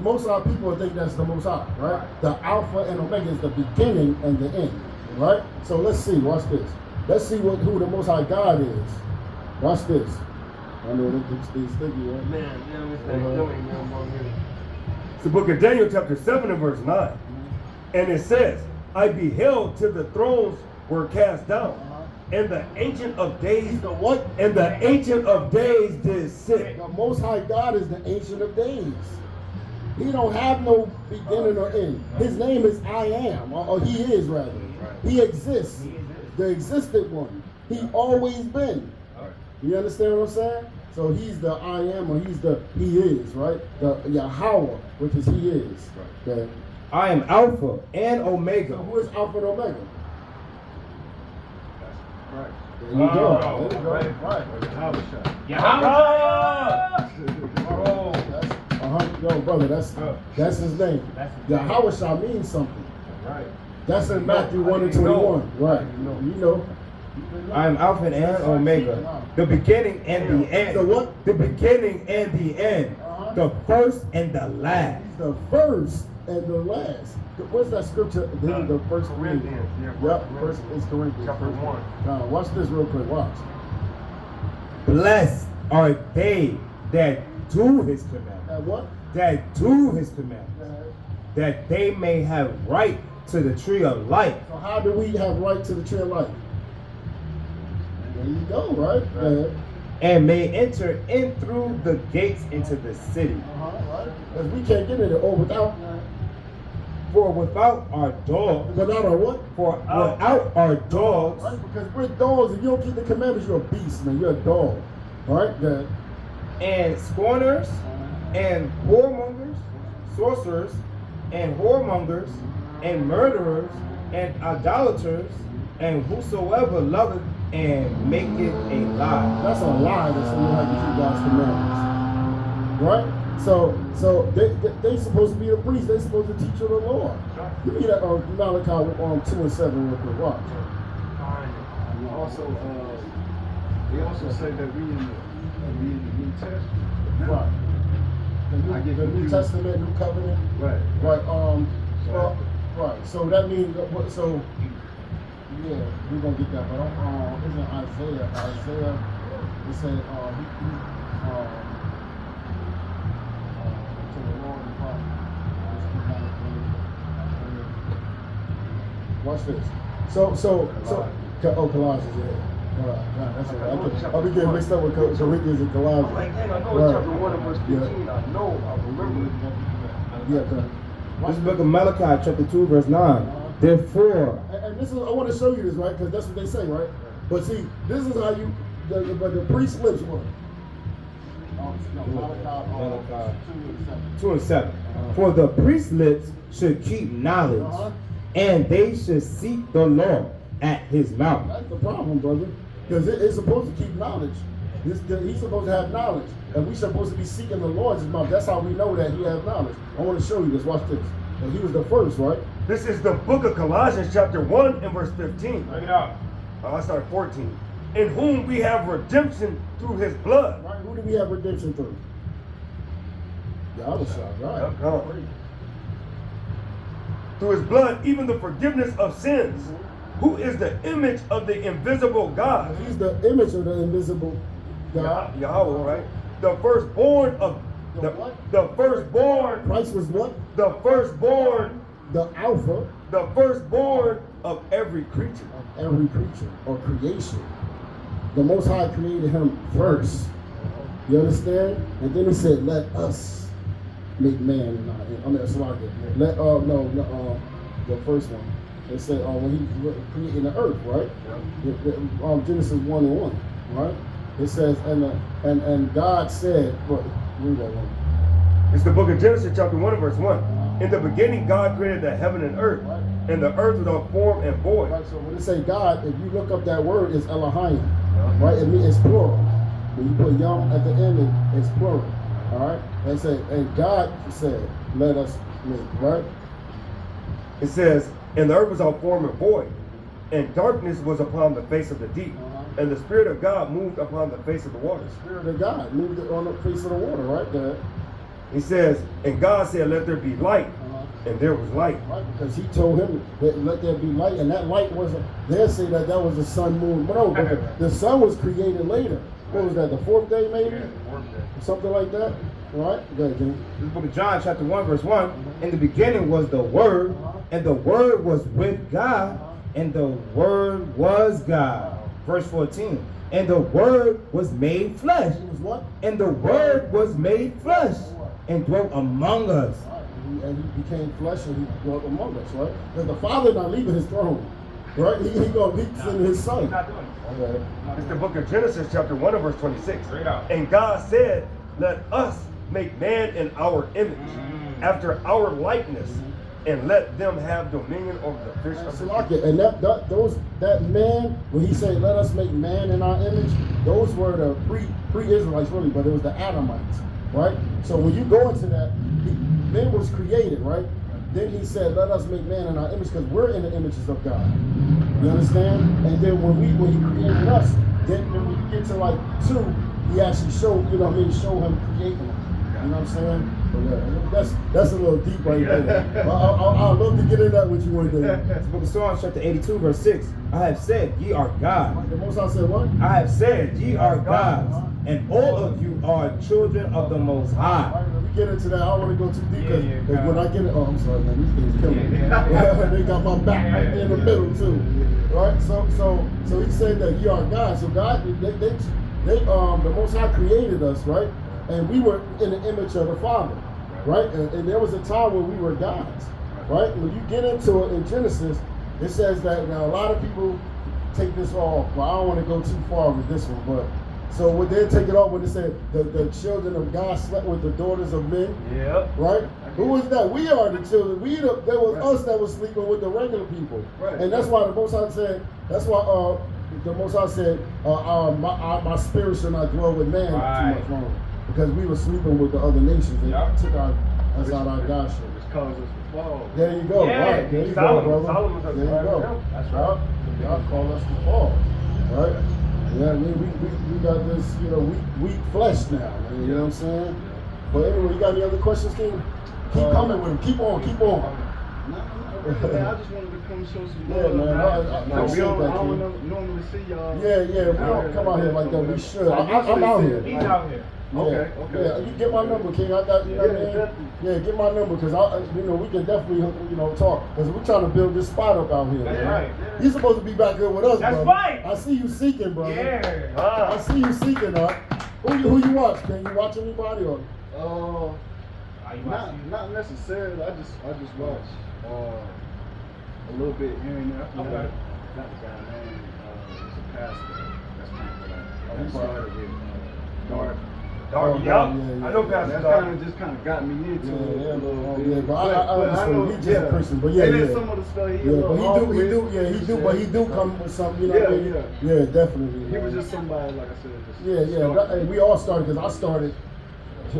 most of our people think that's the Most High, right? The Alpha and Omega is the beginning and the end, right? So let's see. Watch this. Let's see who the Most High God is. Watch this. I know this thing's sticky, right? Man, you know this thing doing, man. It's the book of Daniel, chapter 7 and verse 9. And it says, I beheld till the thrones were cast down, and the Ancient of Days, The what? and the Ancient of Days did sit. The Most High God is the Ancient of Days. He don't have no beginning or end. His name is I Am, or He is rather. He exists, the existed one. He always been. You understand what I'm saying? So He's the I Am, or He's the He is, right? The Yahweh, which is He is. Okay. I am Alpha and Omega. So who is Alpha and Omega? Right. There you go. There you go. Right. Yo, brother, that's his name. Yahweh shall mean something. Right. That's in Matthew 1 and 21. Right. You know. I am Alpha and Omega, the beginning and the end. The what? The beginning and the end. The first and the last. The first and the last. What's that scripture? The first Corinthians. Yep, first is Corinthians. Chapter 1. Now, watch this real quick. Watch. Blessed are they that do his commandments. That what? That do his commandments. That they may have right to the tree of life. So how do we have right to the tree of life? There you go, right? And may enter in through the gates into the city. Right. Because we can't get in there. Or without. For without our dogs. Without our what? For without our dogs. Right? Because we're dogs. If you don't keep the commandments, you're a beast, man. You're a dog. All right? Good. And scorners, and whoremongers, sorcerers, and whoremongers, and murderers, and idolaters, and whosoever loveth and maketh a lie. That's a lie that someone had to keep God's commandments. Right? So they supposed to be the priests. They supposed to teach you the Lord. Give me that Malachi 2 and 7 real quick. Watch. And also, they also say that we in the New Testament. Right. The New Testament, New Covenant. Right. Right. Right. So that means so. Yeah, we're gonna get that. But isn't Isaiah? Isaiah, it said to the Lord and Father. Watch this. So Colossians, yeah. That's right. I'll be getting mixed up with Corinthians and Colossians. I'm like, dang, I know chapter 1 and verse 15. I remember. Yeah, This is the book of Malachi, chapter 2, verse 9. Therefore, and this is, I want to show you this, right? Because that's what they say, right? But see, this is how you, the priest's lips work. Malachi 2 and 7. For the priest's lips should keep knowledge, and they should seek the Lord at his mouth. That's the problem, brother. Because it's supposed to keep knowledge. He's supposed to have knowledge. And we're supposed to be seeking the Lord's mouth. That's how we know that he has knowledge. I want to show you this. Watch this. And he was the first, right? This is the book of Colossians, chapter 1 and verse 15. Bring it out. I started 14. In whom we have redemption through his blood. Right? Who do we have redemption through? Yahweh, right? Yep. Through his blood, even the forgiveness of sins. Who is the image of the invisible God? He's the image of the invisible God. Yahweh, right? The firstborn of the firstborn. Christ was what? The firstborn. The Alpha. The firstborn of every creature. Of every creature or creation. The Most High created him first. You understand? And then he said, let us make man in our image. I mean, sorry, the first one. It said when he was creating the earth, right? Genesis 1:1, right? It says, and God said, what? Read that one. It's the book of Genesis, chapter 1 and verse 1. In the beginning, God created the heaven and earth, and the earth without form and void. Right, so when it say God, if you look up that word, it's Elohim, right? It means it's plural. When you put Yom at the end, it's plural, all right? And say, and God said, let us make, right? It says, and the earth was without form and void, and darkness was upon the face of the deep, and the Spirit of God moved upon the face of the waters. The Spirit of God moved on the face of the water, right there. He says, and God said, let there be light, and there was light. Right, because he told him that let there be light, and that light wasn't, they'll say that was the sun, moon, but no, but the sun was created later. What was that, the fourth day maybe? Something like that, right? Go ahead, James. This book of John, chapter 1, verse 1. In the beginning was the Word, and the Word was with God, and the Word was God. Verse 14. And the Word was made flesh. It was what? And the Word was made flesh and dwelt among us. And he became flesh and he dwelt among us, right? Because the Father not leaving his throne, right? He gonna be sending his Son. Okay. It's the book of Genesis, chapter 1 and verse 26. And God said, let us make man in our image, after our likeness, and let them have dominion over the fish of the sea. And that man, when he said, let us make man in our image, those were the pre-Israelites really, but it was the Adamites, right? So when you go into that, man was created, right? Then he said, let us make man in our image, because we're in the images of God. You understand? And then when he created us, then when you get to like 2, he actually showed, show him creating them. You know what I'm saying? But yeah, that's a little deep right there. I'd love to get in that with you one day. It's the book of Psalms, chapter 82, verse 6. I have said, ye are God. The Most High said what? I have said, ye are gods, and all of you are children of the Most High. All right, when we get into that, I don't want to go too deep, because when I get it, I'm sorry, man, these things kill me. They got my back right there in the middle too. Right? So he said that ye are God. So God, the Most High created us, right? And we were in the image of the Father, right? And there was a time when we were gods, right? When you get into it in Genesis, it says that now a lot of people take this off. Well, I don't want to go too far with this one, but so when they take it off when they said the children of God slept with the daughters of men, right? Who was that? We are the children. There was us that was sleeping with the regular people, and that's why the Most High said. That's why the Most High said, "My spirit shall not dwell with man too much longer." Because we were sleeping with the other nations and took us out our godship. Which caused us to fall. There you go, right? There you go, brother. There you go. That's right. God called us to fall, right? Yeah, we got this, weak flesh now, man, you know what I'm saying? But anyway, you got any other questions, King? Keep coming with them. Keep on. Man, I just wanted to come show some Yeah, love. man. I appreciate that, I King. don't normally see y'all. Yeah, we don't come out here like that. We should. I'm out here. He's out here. Yeah. Okay. Yeah, you get my number, King. I got, you know what I mean? Definitely. Yeah, get my number, because we can definitely, talk. Because we're trying to build this spot up out here. That's man. right. You're supposed to be back here with us, That's brother. right. I see you seeking, brother. Yeah. I see you seeking, Who you watch? Can you watch anybody or? Not necessarily. I just watch a little bit here and there. I Okay. Got the guy name. He's a pastor. That's kind of what I He's started with. Dark. Dark, yeah. I know Pastor That Dark. kind of got me into it Yeah, a little bit. yeah, but I understand. He's just a Christian, but And yeah. then some of the stuff he Yeah, a but little he do come with something, you know what I mean? Yeah, definitely. He was man. just somebody, like I said. Hey, we all started, because I started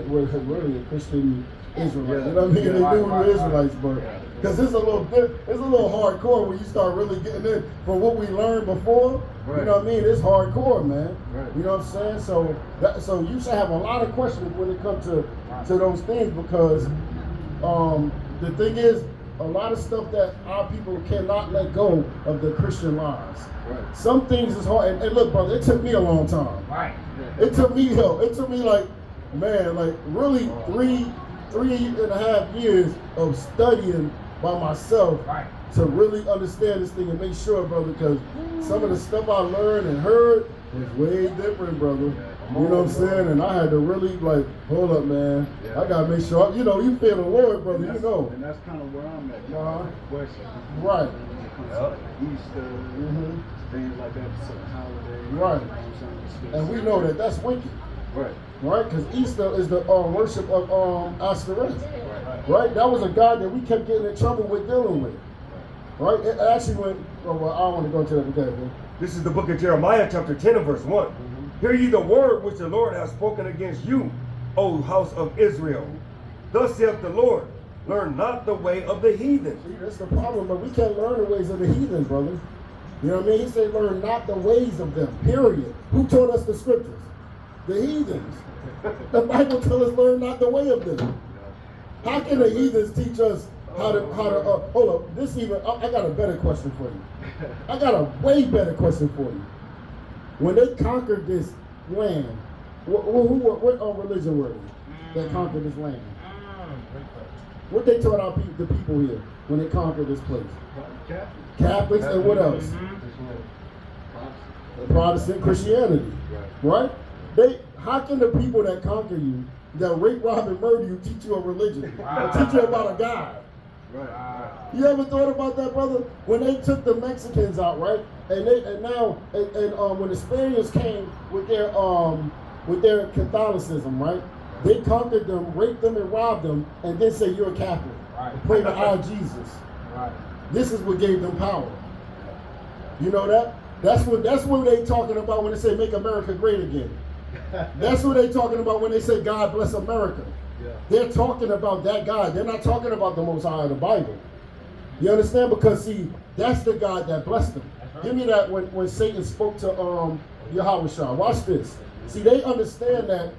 with really a Christian Israelite. You know what I mean? Yeah, They knew we right. were Israelites, but because it's a little hardcore when you start really getting in from what we learned before. Right. You know what I mean? It's hardcore, man. Right. You know what I'm saying? So you should have a lot of questions when it comes to those things, because the thing is, a lot of stuff that our people cannot let go of the Christian lies. Right. Some things is hard, and look, brother, it took me a long time. Right. It took me like really three and a half years of studying by myself Right. to really understand this thing and make sure, brother, because some of the stuff I learned and heard was way different, brother. You know what I'm saying? And I had to really like, hold up, man. Yeah. I gotta make sure, you know, you feel the Lord, brother, And you that's, know. and that's kind of where I'm at. West. Right. When it comes to like Easter, things like that, certain holidays. Right. You know what I'm saying? And we know that that's wicked, Right. right? Because Easter is the worship of Ahrayah, right? That was a god that we kept getting in trouble with dealing with, right? It actually went, oh, well, I don't want to go into that today, man. This is the book of Jeremiah, chapter 10 and verse 1. Hear ye the word which the Lord hath spoken against you, O house of Israel. Thus saith the Lord, learn not the way of the heathen. See, that's the problem, but we can't learn the ways of the heathens, brother. You know what I mean? He said, learn not the ways of them, period. Who taught us the scriptures? The heathens. The Bible tells us, learn not the way of them. How can the heathens teach us how to hold up, this even, I got a better question for you. I got a way better question for you. When they conquered this land, what religion were they that conquered this land? What they taught the people here when they conquered this place? Catholics and what else? Protestant Christianity, right? How can the people that conquer you, that rape, rob, and murder you, teach you a religion, or teach you about a God? Right. You ever thought about that, brother? When they took the Mexicans out, right? And when the Spaniards came with their Catholicism, right? They conquered them, raped them, and robbed them, and then say you're a Catholic. Right. Pray to our Jesus. Right. This is what gave them power. You know that? That's what they talking about when they say make America great again. That's what they talking about when they say God bless America. Yeah. They're talking about that God. They're not talking about the Most High of the Bible. You understand? Because see, that's the God that blessed them. Right. Give me that when Satan spoke to Yahweh. Watch this. See, they understand that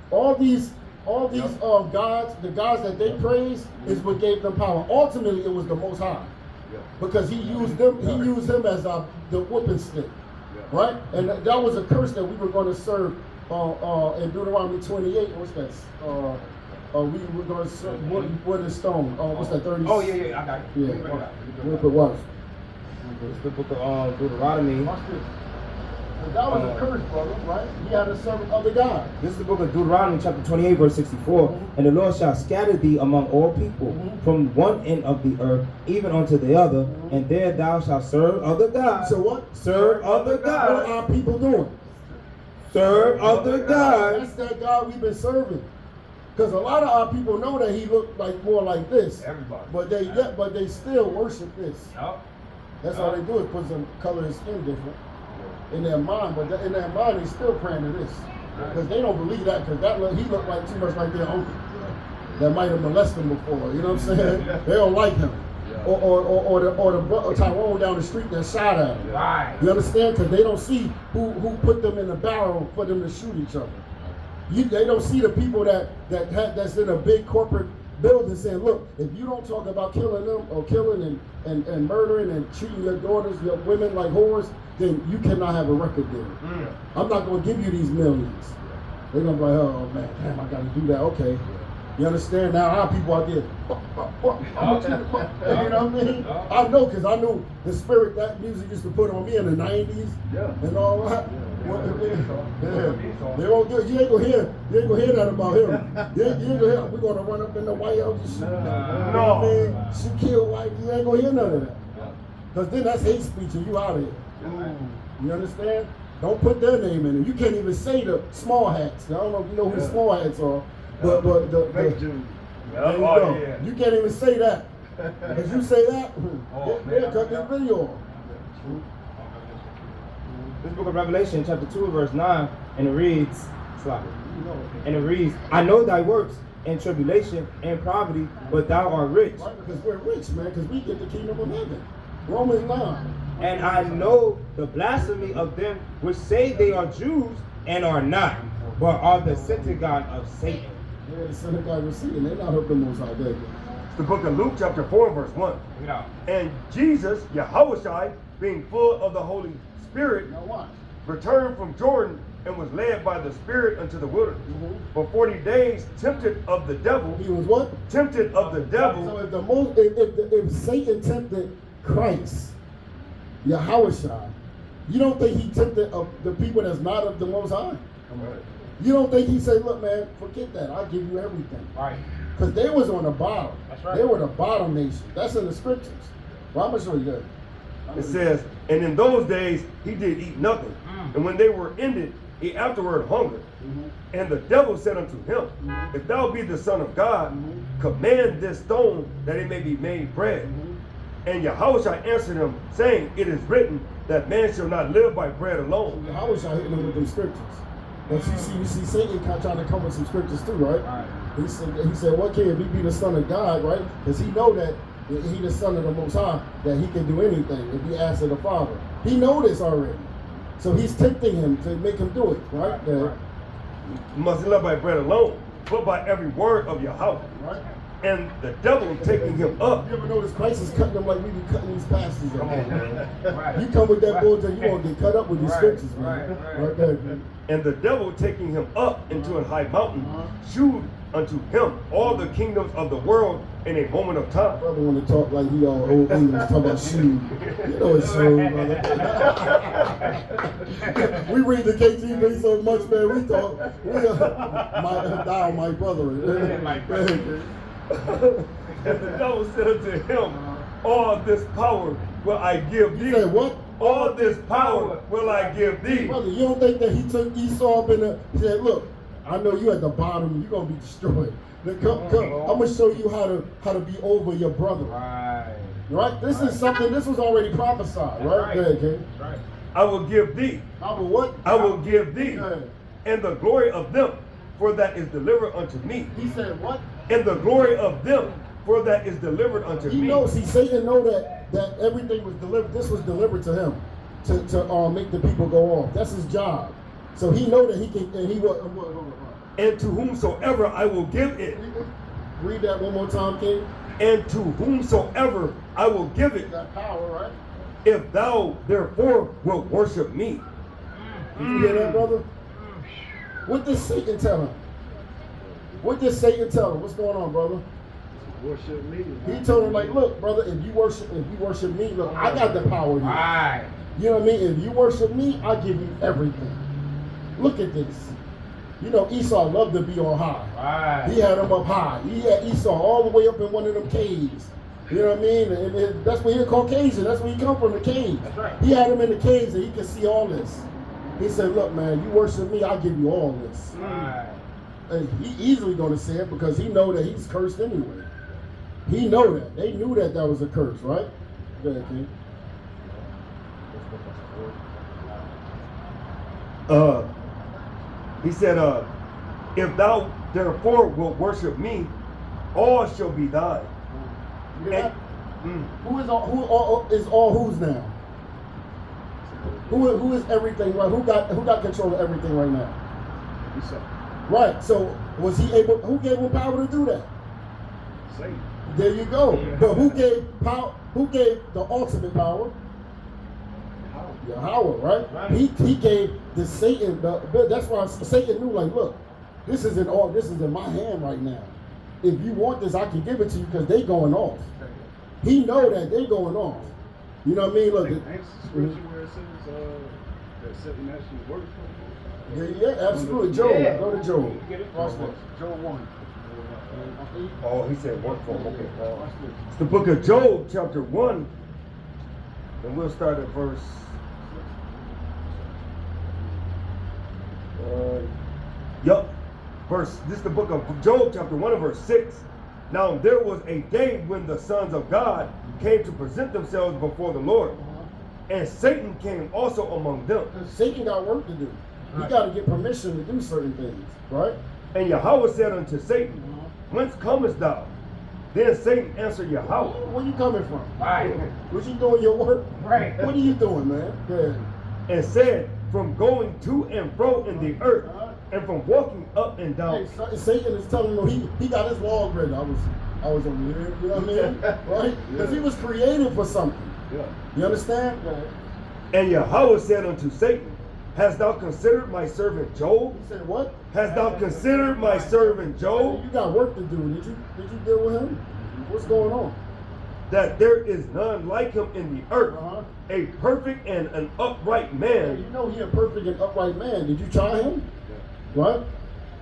all these gods, the gods that they praise, is what gave them power. Ultimately, it was the Most High, because he used them. He used him as the whooping stick, right? And that was a curse that we were going to serve in Deuteronomy 28. What's that? We were going to serve wood and stone. What's that? 30. Oh yeah, I got it. Yeah. We'll put watch. It's the book of Deuteronomy. Watch this. That was a curse, brother, right? He had to serve other gods. This is the book of Deuteronomy, chapter 28, verse 64. And the Lord shall scatter thee among all people, from one end of the earth even unto the other, and there thou shalt serve other gods. So what? Serve other What gods. are our people doing? Serve other gods. That's that God we've been serving. Because a lot of our people know that he looked like more like this. Everybody. But they still worship this. Yup. That's all they do is put some color and skin different in their mind. But in their mind, they still praying to this. Because they don't believe that. Because he looked like too much like their uncle that might have molested them before. You know what I'm saying? They don't like him. Or the Tyrone down the street that shot at him. Right. You understand? Because they don't see who put them in the barrel for them to shoot each other. They don't see the people that's in a big corporate building saying, look, if you don't talk about killing them or killing and murdering and treating your daughters, your women like whores, then you cannot have a record there. I'm not going to give you these millions. They're going to be like, oh man, damn, I got to do that. Okay. You understand? Now our people out there, you know what I mean? I know, because I knew the spirit that music used to put on me in the 90s and all that. They won't do it. You ain't gonna hear that about him. You ain't gonna hear, we're gonna run up in the White House and shoot. You know what I mean? She killed white. You ain't gonna hear none of that. Because then that's hate speech and you out of here. You understand? Don't put their name in it. You can't even say the small hats. I don't know if you know who the small hats are. But there you go. You can't even say that. If you say that, they'll cut this video off. This book of Revelation, chapter 2, verse 9, and it reads, I know thy works and tribulation and poverty, but thou art rich. Right, because we're rich, man, because we get the kingdom of heaven. Romans 9. And I know the blasphemy of them which say they are Jews and are not, but are the synagogue of Satan. Yeah, the synagogue of Satan. They're not of the Most High God. It's the book of Luke, chapter 4, verse 1. And Jesus, Yahushua, being full of the Holy Spirit, Now watch. returned from Jordan and was led by the Spirit unto the wilderness. For 40 days tempted of the devil. He was what? Tempted of the So devil. if Satan tempted Christ, Yahushua, you don't think he tempted the people that's not of the Most High? You don't think he said, look, man, forget that. I'll give you everything. Right. Because they was on the bottom. That's right. They were the bottom nation. That's in the scriptures. Well, I'm going to show you that. It says, and in those days he did eat nothing. And when they were ended, he afterward hungered. And the devil said unto him, if thou be the Son of God, command this stone that it may be made bread. And Yahushua answered him, saying, it is written that man shall not live by bread alone. Yahushua hitting him with them scriptures. But you see Satan trying to come with some scriptures too, right? Right. He said, what can if he be the Son of God, right? Because he know that he the Son of the Most High, that he can do anything if he asks of the Father. He know this already. So he's tempting him to make him do it, right? You must live by bread alone, but by every word of Yahweh. Right? And the devil taking him up. You ever notice Christ is cutting them like we be cutting these pastors up? Come on, man. Right. You come with that bullshit, you gonna get cut up with these Right, scriptures, man. right. There, man. And the devil taking him up into a high mountain, shewed unto him all the kingdoms of the world in a moment of time. Brother want to talk like he all old English, talk about shoes. You know it's shoes, brother. We read the KTV so much, man. We talk. Down my brother. And the devil said unto him, all this power will I give thee. He said what? All this power will I give thee. Brother, you don't think that he took Esau up in the, he said, look, I know you at the bottom, you're gonna be destroyed. Then come, I'm gonna show you how to be over your brother. Right. Right? This is something, this was already prophesied, right? Right. Go ahead, King. Right. I will give thee. I will what? I will give thee. Go ahead. And the glory of them, for that is delivered unto me. He said what? And the glory of them, for that is delivered unto He me. knows, see, Satan know that everything was delivered, this was delivered to him to make the people go off. That's his job. So he know that he can, and he will, And to whomsoever I will give it. read that one more time, King. And to whomsoever I will give it. That power, right? If thou therefore wilt worship me. Did you hear that, brother? What did Satan tell him? What did Satan tell him? What's going on, brother? Worship me. He told him, like, look, brother, if you worship me, look, I got the power here. Right. You know what I mean? If you worship me, I give you everything. Look at this. You know, Esau loved to be on high. Right. He had him up high. He had Esau all the way up in one of them caves. You know what I mean? And that's where he's Caucasian. That's where he come from, the cave. That's right. He had him in the caves and he could see all this. He said, look, man, you worship me, I'll give you all this. Right. And he easily going to say it because he know that he's cursed anyway. He know that. They knew that was a curse, right? Go ahead, King. He said, if thou therefore wilt worship me, all shall be thine. You hear that? Mm. Who is all who's now? Who is everything right? Who got control of everything right now? Right. So was he able? Who gave him power to do that? Satan. There you go. But who gave power? Who gave the ultimate power? Yahweh, right? Right. He gave the Satan. That's why Satan knew, like, look, this is in my hand right now. If you want this, I can give it to you because they going off. He know that they going off. You know what I mean? Look. Ain't the scripture where it says that Satan actually works for him? Yeah, absolutely. Job. Yeah. Go to Job. Get it? Watch this. Job 1. Oh, he said one for him. Okay. It's the book of Job, chapter 1. And we'll start at verse. This is the book of Job, chapter 1 and verse 6. Now there was a day when the sons of God came to present themselves before the Lord. And Satan came also among them. Satan got work to do. He got to get permission to do certain things, right? And Yahweh said unto Satan, whence comest thou? Then Satan answered Yahweh. Where you coming from? Right. What you doing your work? Right. What are you doing, man? Go ahead. And said, from going to and fro in the earth, and from walking up and down. Hey, Satan is telling him he got his log ready. I was over here, you know what I mean? Right? Because he was created for something. Yeah. You understand? Go ahead. And Yahweh said unto Satan, Hast thou considered my servant Job? He said, what? Hast thou considered my servant Job? You got work to do. Did you deal with him? What's going on? That there is none like him in the earth, Uh-huh. a perfect and an upright You man, know he a perfect and upright man. Did you try him? Right?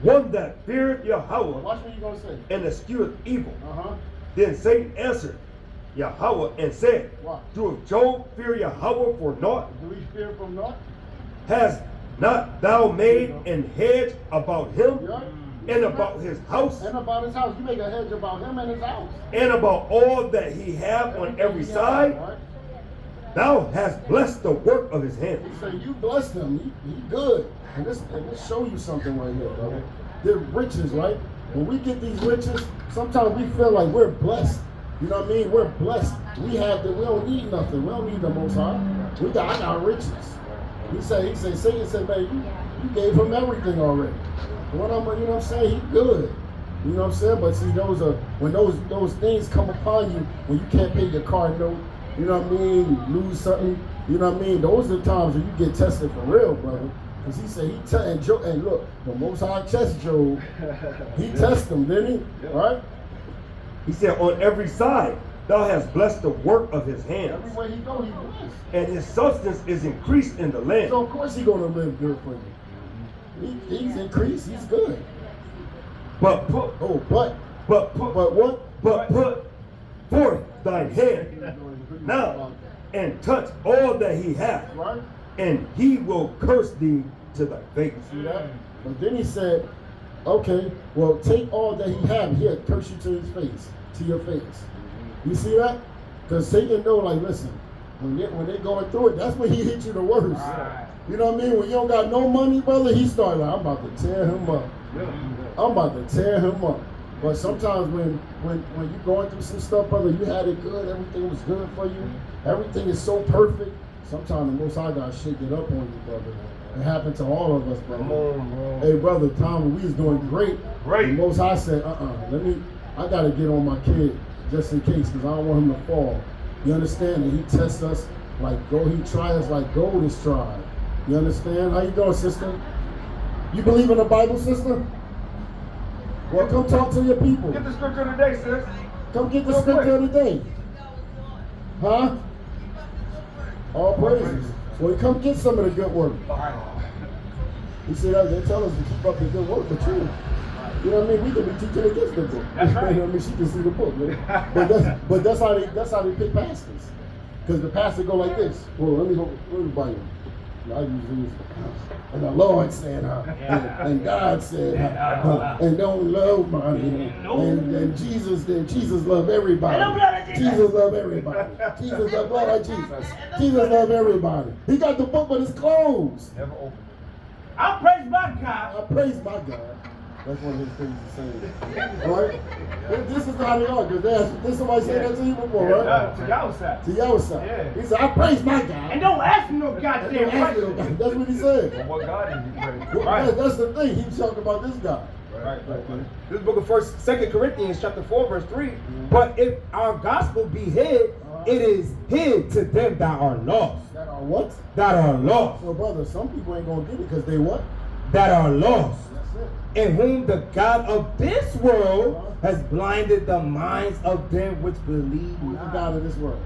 one that feareth Yahweh Watch what you gonna say. and escheweth evil. Uh-huh. Then Satan answered Yahweh and said, What? Doeth Job fear Yahweh for naught? Do we fear from naught? Hast not thou made an hedge about him Yeah. and about his house And about his house. You make a hedge about him and his house. and about all that he have on every Everything he side? has, right? Thou hast blessed the work of his hands. He said, you blessed him. He good. And this show you something right here, brother. They're riches, right? When we get these riches, sometimes we feel like we're blessed. You know what I mean? We're blessed. We don't need nothing. We don't need the Most High. I got riches. He said, Satan said, man, you gave him everything already. You know what I'm saying? He good. You know what I'm saying? But see, when those things come upon you, when you can't pay your car note, you know what I mean? You lose something, you know what I mean? Those are the times when you get tested for real, brother. Because he said, and look, the Most High test Job. He tested him, didn't he? Right? He said, on every side thou hast blessed the work of his hands, Everywhere he go, he blessed. and his substance is increased in the land. So of course he's gonna live good for you. He's increased, he's good. But put But what? but put forth thine hand now and touch all that he hath, Right? and he will curse thee to thy face. See that? But then he said, okay, well, take all that he had. He'll curse you to his face, to your face. You see that? Because Satan know, like, listen, when they're going through it, that's when he hit you the worst. Right. You know what I mean? When you don't got no money, brother, he start like, I'm about to tear him up. I'm about to tear him up. But sometimes when you're going through some stuff, brother, you had it good, everything was good for you, everything is so perfect. Sometimes the Most High God shake it up on you, brother. It happened to all of us, brother. Come on, bro. Hey, brother, Tom, when we was doing great. Great. The Most High said, I gotta get on my kid just in case, because I don't want him to fall. You understand? And he tests us like gold, he tries us like gold is tried. You understand? How you doing, sister? You believe in the Bible, sister? Well, come talk to your people. Get the scripture today, sis. Come get the scripture of the day. Huh? All praises. Well, come get some of the good work. You see that? They tell us to keep up the good work, but you know what I mean? We can be teaching against the book. That's right. You know what I mean? She can see the book, man. But that's how they pick pastors. Because the pastor go like this. Well, let me the Bible. I use these. And the Lord said, and God said, and don't love money. And Jesus love everybody. Jesus love everybody. Jesus the blood of Jesus. Jesus love everybody. He got the book, but it's closed. Never open. I praise my God. I praise my God. That's one of his things to say. Right? This is how they are. Because did somebody say that to you before, right? To y'all side. To your side. Yeah. He said, I praise my God. And don't ask me no goddamn question. That's what he said. What God is you praise? Well, Right. That's the thing. He's talking about this guy. Right. This book of 2 Corinthians chapter 4 verse 3. But if our gospel be hid, it is hid to them that are lost. That are what? That are lost. Well, brother, some people ain't going to get it because they what? That are lost. That's it. In whom the God of this world has blinded the minds of them which believe Who's the not. God of this world?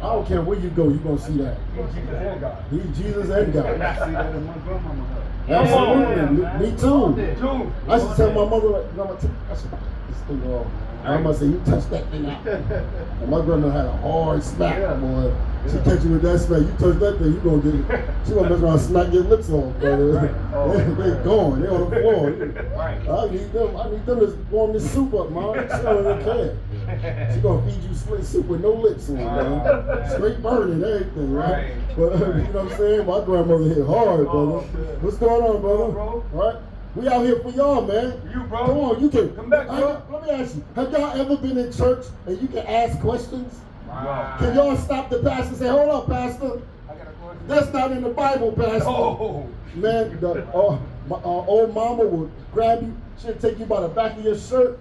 I don't care where you go, you're going to see that. Jesus and God. He's Jesus and I God. see that in my grandmama house. Absolutely. Me too. Dude. I should tell my mother, like, this thing off. I'm gonna say, you touch that thing out. And my grandma had a hard smack, Yeah. boy. She catch you with that smack, you touch that thing, you gonna get, she gonna mess around and smack your lips off, brother. They gone, they on the floor. Right. I need them to warm this soup up, mom. She don't even care. She gonna feed you split soup with no lips on it, man. Straight burning, everything, right? But you know what I'm saying? My grandmother hit hard, brother. What's going on, brother? Bro. Right? We out here for y'all, man. You, bro. Come on, you can. Come back, bro. Let me ask you, have y'all ever been in church and you can ask questions? Right. Can y'all stop the pastor and say, hold up, pastor? I got a question. That's not in the Bible, pastor. Oh. Man, my old mama would grab you, she'll take you by the back of your shirt.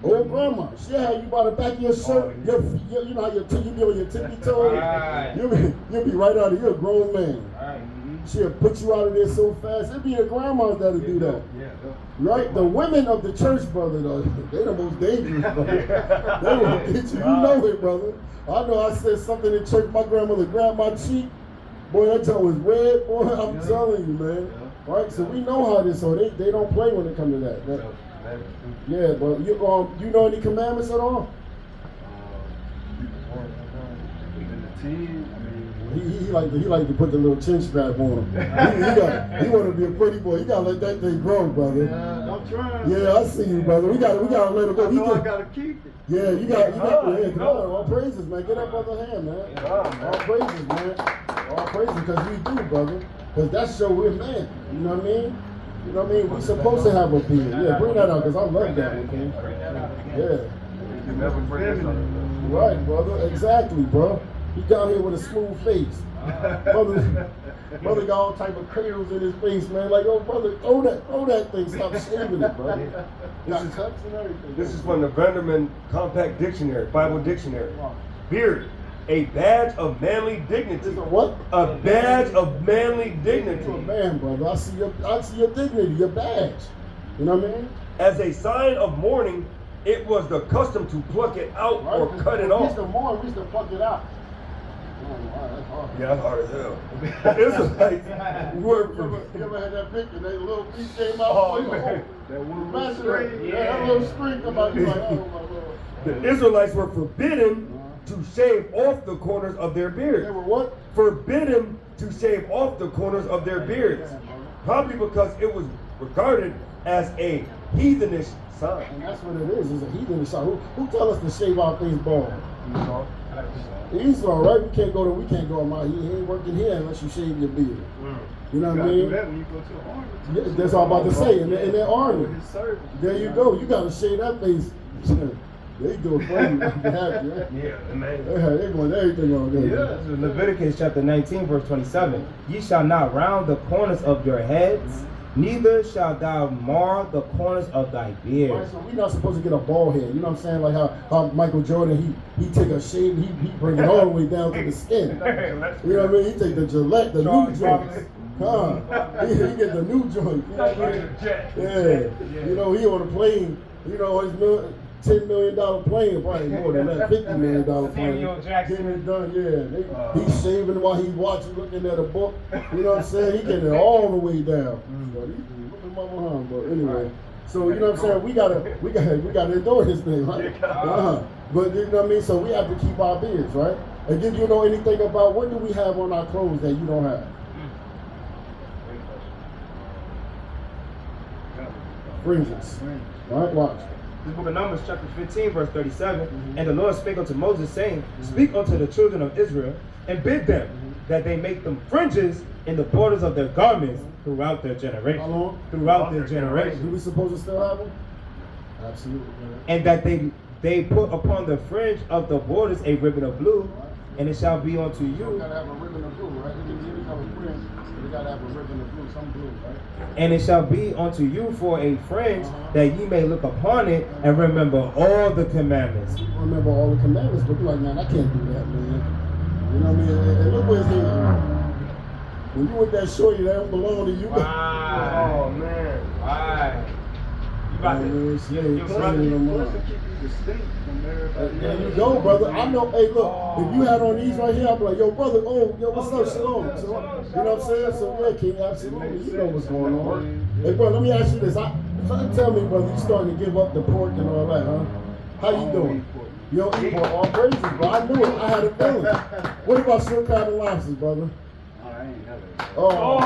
Old grandma, she'll have you by the back of your shirt. You know how you be on your tippy toes? Right. You'll be right out of here, a grown man. Right. she'll put you out of there so fast. It'd be the grandmas that'll do that. Yeah. Right? The women of the church, brother, though, they the most dangerous, brother. They will get you. You know it, brother. I know I said something in church, my grandmother grabbed my cheek. Boy, that tongue was red, boy. I'm telling you, man. Right? So we know how this, so they don't play when it comes to that. Yeah, but you know any commandments at all? Within the team, I mean, He like to put the little chin strap on him. He want to be a pretty boy. You gotta let that thing grow, brother. yeah, I'm trying. Yeah, I see you, brother. We gotta let it go. I know I gotta keep it. Yeah, you got come on. All praises, man. Get up on the hand, man. All praises, man. All praises, because we do, brother. Because that show we're man. You know what I mean? You know what I mean? We're supposed to have a beard. Yeah, bring that out, because I love that one, man. Yeah. You never bring something. Right, brother. Exactly, bro. He down here with a smooth face. Brother got all type of cradles in his face, man. Like, oh, brother, throw that thing. Stop shaving it, brother. This is from the Vanderman Compact Dictionary, Bible Dictionary. Beard, a badge of manly dignity. It's a what? A badge of manly dignity. You're a man, brother. I see your dignity, your badge. You know what I mean? As a sign of mourning, it was the custom to pluck it out or cut it We off. used to mourn, we used to pluck it out. Yeah, that's hard as hell. Israelites were You ever had that picture? That little piece came out. Oh, man. That one Imagine little that. string. Yeah, that little string come out. You're like, oh my Lord. The Israelites were forbidden to shave off the corners of their They beards. were what? Forbidden to shave off the corners of their beards. Probably because it was regarded as a heathenish sign. And that's what it is. It's a heathen shot. Who tell us to shave our face bald? Esau, right? We can't go on my. He ain't working here unless you shave your beard. You know You what I gotta do mean? that when you go to the army. Yeah, that's all I'm about to say. In their army. With his service. There you go. You gotta shave that face. They do it for you. Yeah, man. They're going everything on there. Yeah. This is Leviticus chapter 19, verse 27. Ye shall not round the corners of your heads, neither shalt thou mar the corners of thy Right, beard. so we're not supposed to get a bald head. You know what I'm saying? Like how Michael Jordan, he take a shave, he bring it all the way down to the skin. You know what I mean? He take the Gillette, the new joints. He get the new joint. You know what I mean? Yeah. You know, he on a plane, you know, his $10 million plane, probably more than that, $50 million plane. Samuel Jackson. Getting it done, yeah. He's shaving while he's watching, looking at a book. You know what I'm saying? He getting it all the way down. But he's looking mama home, but anyway. So you know what I'm saying? We gotta endure this thing, right? But you know what I mean? So we have to keep our beards, right? And did you know anything about what do we have on our clothes that you don't have? Fringes. Right? Watch. This book of Numbers, chapter 15, verse 37. And the Lord spake unto Moses, saying, Speak unto the children of Israel, and bid them that they make them fringes in the borders of their garments throughout their generation. How long? Throughout their Do generation. we supposed to still have them? Absolutely. And that they put upon the fringe of the borders a ribbon of blue, and it shall be unto You you, gotta have a ribbon of blue, right? You have a fringe, you gotta have a ribbon of blue, some blue, right? and it shall be unto you for a fringe, that ye may look upon it and remember all the commandments. People remember all the commandments, but you're like, man, I can't do that, man. You know what I mean? And look where his hand. When you with that shorty, that don't belong to you. Oh, man. Right. You about to, Yeah, your brother, Plus to keep you distinct from everybody There you else. go, brother. I know. Hey, look. If you had on these right here, I'd be like, yo, brother. Oh, yo, what's up, Shalom? You know what I'm saying? So yeah, King, absolutely. You know what's going on. Hey, bro, let me ask you this. Tell me, brother, you starting to give up the pork and all that, huh? How you doing? You don't eat pork. All praises, bro. I knew it. I had a feeling. What about shrimp, crab, and lobsters, brother? I ain't never. Oh,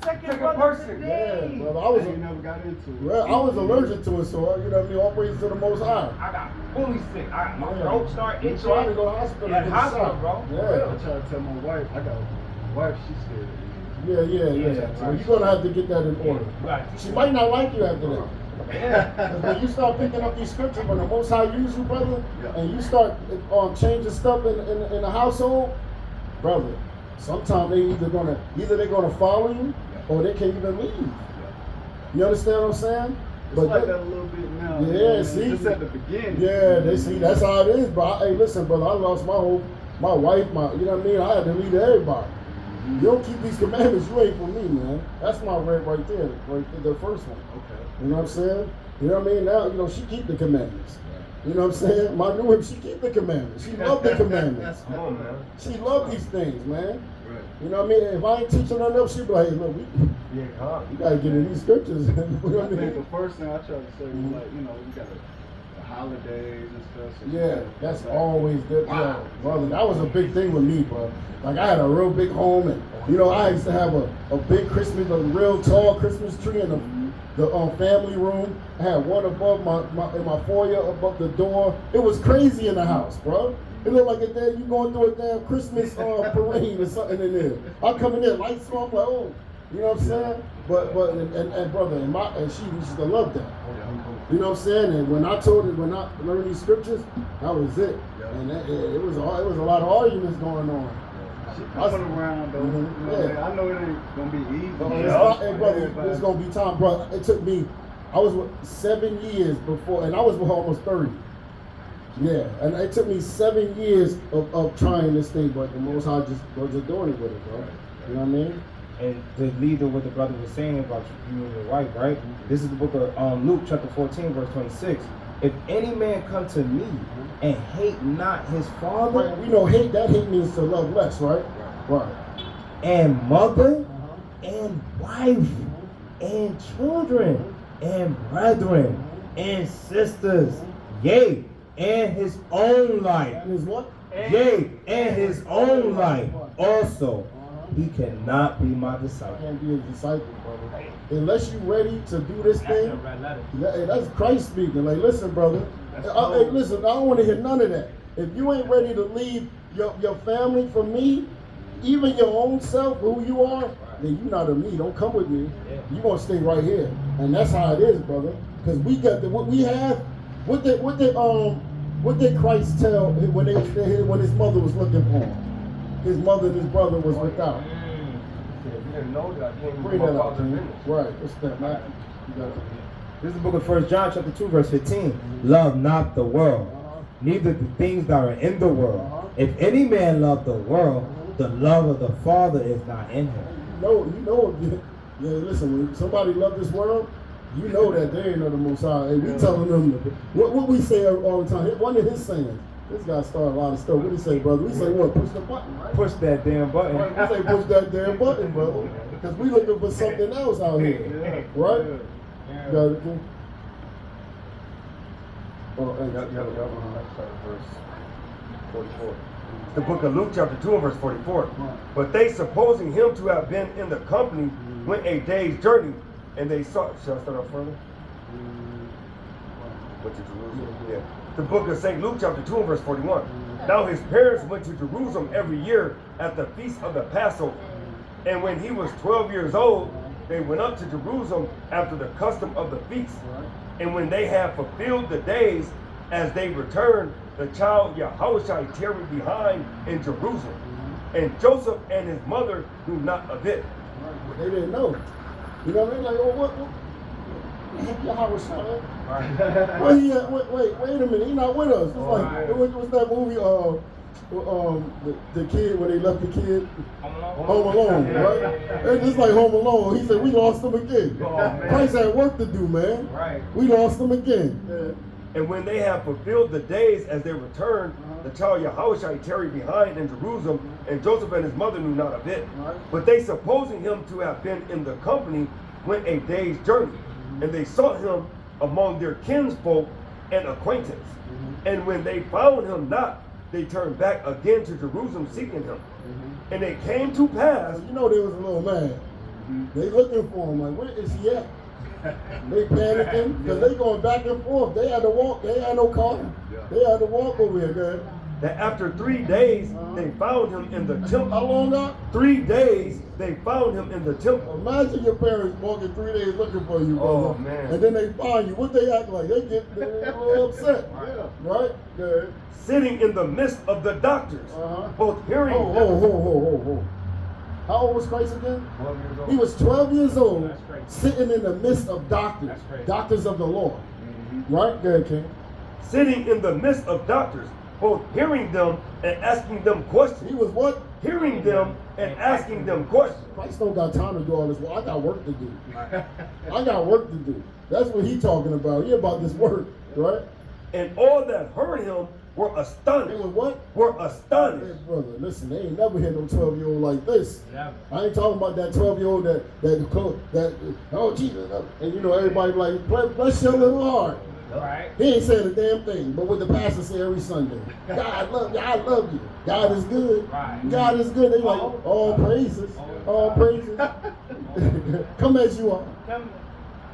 second person. yeah, brother. I I was. ain't never got into it. Well, I was allergic to it, so you know what I mean. All praise to the Most High. I got fully sick. My Yeah. throat started You itching. tried to go to the hospital. Yeah, to get hospital, shot. bro. I Yeah. try to tell my wife, my wife, she's scared of me. Yeah. So you're gonna have to get that in order. Right. She might not like you after that. Yeah. 'Cause when you start picking up these scriptures, when the Most High use you, brother, Yeah. and you start changing stuff in the household, brother, sometimes either they're gonna follow you or they can't even leave. You understand what I'm saying? It's like that a little bit now. Yeah, man. see? Just at the beginning. Yeah, they see that's how it is, bro. Hey, listen, brother, I lost my wife, you know what I mean? I had to leave everybody. You don't keep these commandments, you ain't for me, man. That's my red right there, the first one. Okay. You know what I'm saying? You know what I mean? Now, you know, she keep the commandments. You know what I'm saying? My new whip, she keep the commandments. She love the commandments. Come on, man. She love these things, man. Right. You know what I mean? If I ain't teaching her enough, she be like, hey, look, Yeah, huh? you gotta get in these scriptures. You know what I I think mean? the first thing I try to say was like, you know, you got the holidays and stuff. So you Yeah, gotta- that's like, always good. Wow. Yeah, brother, that was a big thing with me, bro. Like, I had a real big home, and, you know, I used to have a big Christmas, a real tall Christmas tree in the family room. I had one above in my foyer, above the door. It was crazy in the house, bro. It looked like you going through a damn Christmas parade or something in there. I come in there, lights on, I'm like, oh, you know what I'm saying? But and brother, and she used to love that. You know what I'm saying? And when I learned these scriptures, that was it. And it was a lot of arguments going on. She coming around though. Mhm. You know, Yeah. I know it ain't gonna be easy. Hey, brother, it's gonna be time, bro. It took me, I was 7 years before, and I was almost 30. Yeah, and it took me 7 years of trying this thing, but the Most High just wasn't doing it with it, bro. You know what I mean? And to lead to what the brother was saying about you and your wife, right? This is the book of Luke chapter 14, verse 26. If any man come to me and hate not his father Right, we know hate means to love less, right? Right. and mother and wife and children and brethren and sisters, yea, and his own life, And is what? yea, and his own life also, he cannot be my disciple. Can't be a disciple, brother. Unless you're ready to do this thing. That's Christ speaking. Like, listen, brother. Hey, listen, I don't want to hear none of that. If you ain't ready to leave your family for me, even your own self, who you are, then you not of me. Don't come with me. You gonna stay right here, and that's how it is, brother. Because we got what we have. What did Christ tell when his mother was looking for him? His mother and his brother was without. If you didn't know that, I can't Bring do my that up, father's man. business. Right. What's that, Matt? You got it. This is the book of 1 John chapter 2, verse 15. Love not the world, neither the things that are in the world. If any man love the world, the love of the Father is not in him. Yeah, listen, when somebody love this world, you know that they ain't know the Most High. And we telling them, what we say all the time, one of his sayings, this guy started a lot of stuff. What do you say, brother? We say what? Push the button, right? Push that damn button. We say push that damn button, brother. Because we looking for something else out here. Right? You got it, King? Oh, hey. Verse 44. The book of Luke chapter 2 and verse 44. But they, supposing him to have been in the company, went a day's journey, and they saw. Shall I start off further? Went to Jerusalem. Yeah. The book of St. Luke chapter 2 and verse 41. Now his parents went to Jerusalem every year at the feast of the Passover. And when he was 12 years old, they went up to Jerusalem after the custom of the feast. And when they had fulfilled the days, as they returned, the child Yahushua tarried behind in Jerusalem. And Joseph and his mother knew not of it. They didn't know. You know what I mean? Like, oh, what? Yahushua. Where he at? Wait a minute. He not with us. It's like, what's that movie? The kid, when they left the kid? Home Alone, right? It's just like Home Alone. He said, we lost him again. Christ had work to do, man. Right. We lost him again. And when they had fulfilled the days as they returned, the child Yahushua tarried behind in Jerusalem, and Joseph and his mother knew not of it. But they, supposing him to have been in the company, went a day's journey, and they sought him among their kinsfolk and acquaintance. And when they found him not, they turned back again to Jerusalem seeking him. And it came to pass. You know they was a little mad. They looking for him, like, where is he at? They panicking, because they going back and forth. They had to walk, they had no car. They had to walk over here, man. That after 3 days, they found him in the temple. How long now? 3 days, they found him in the temple. Imagine your parents walking 3 days looking for you, brother. Oh, man. And then they find you. What they act like? They get a little upset. Right? Good. Sitting in the midst of the doctors, both hearing. Ho. How old was Christ again? 12 years old. He was 12 years old, That's crazy. sitting in the midst of doctors. That's crazy. Doctors of the law. Right? Good, King. Sitting in the midst of doctors, both hearing them and asking them questions. He was what? Hearing them and asking them questions. Christ don't got time to do all this. Well, I got work to do. I got work to do. That's what he talking about. He about this work, right? And all that heard him were They astonished. was what? Were Hey, astonished. brother, listen, they ain't never hit no 12-year-old like this. Never. I ain't talking about that 12-year-old that oh Jesus, and you know everybody like bless your little heart. Right. He ain't saying a damn thing, but what the pastor say every Sunday, God love you, I love you. God is good. Right. God is good. They like all praises, all praises. Come as you are.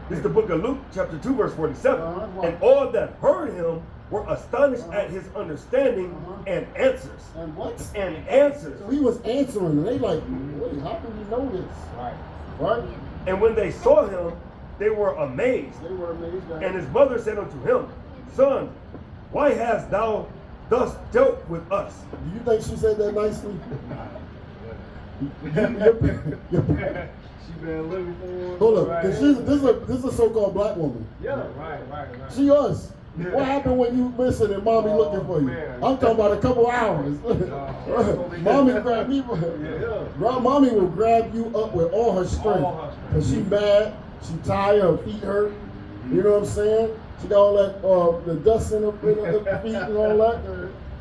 This is the book of Luke, chapter 2, verse 47. Uh-huh. And all that heard him were astonished at his understanding and answers. And what? And answers. So he was answering, and they like, wait, how can you know this? Right. Right? And when they saw him, they were amazed. They were amazed. And his mother said unto him, Son, why hast thou thus dealt with us? Do you think she said that nicely? She been living for. Hold up, Right. 'cause this is a so-called black woman. Yeah. Right. She us. Yeah. What happened when you missing and mommy Oh, looking for you? man. I'm talking about a couple hours. Mommy grabbed me. Mommy will grab you up with all her strength. All her strength. Cause she mad, she tired, her feet hurt. You know what I'm saying? She got all that the dust in her feet and all that.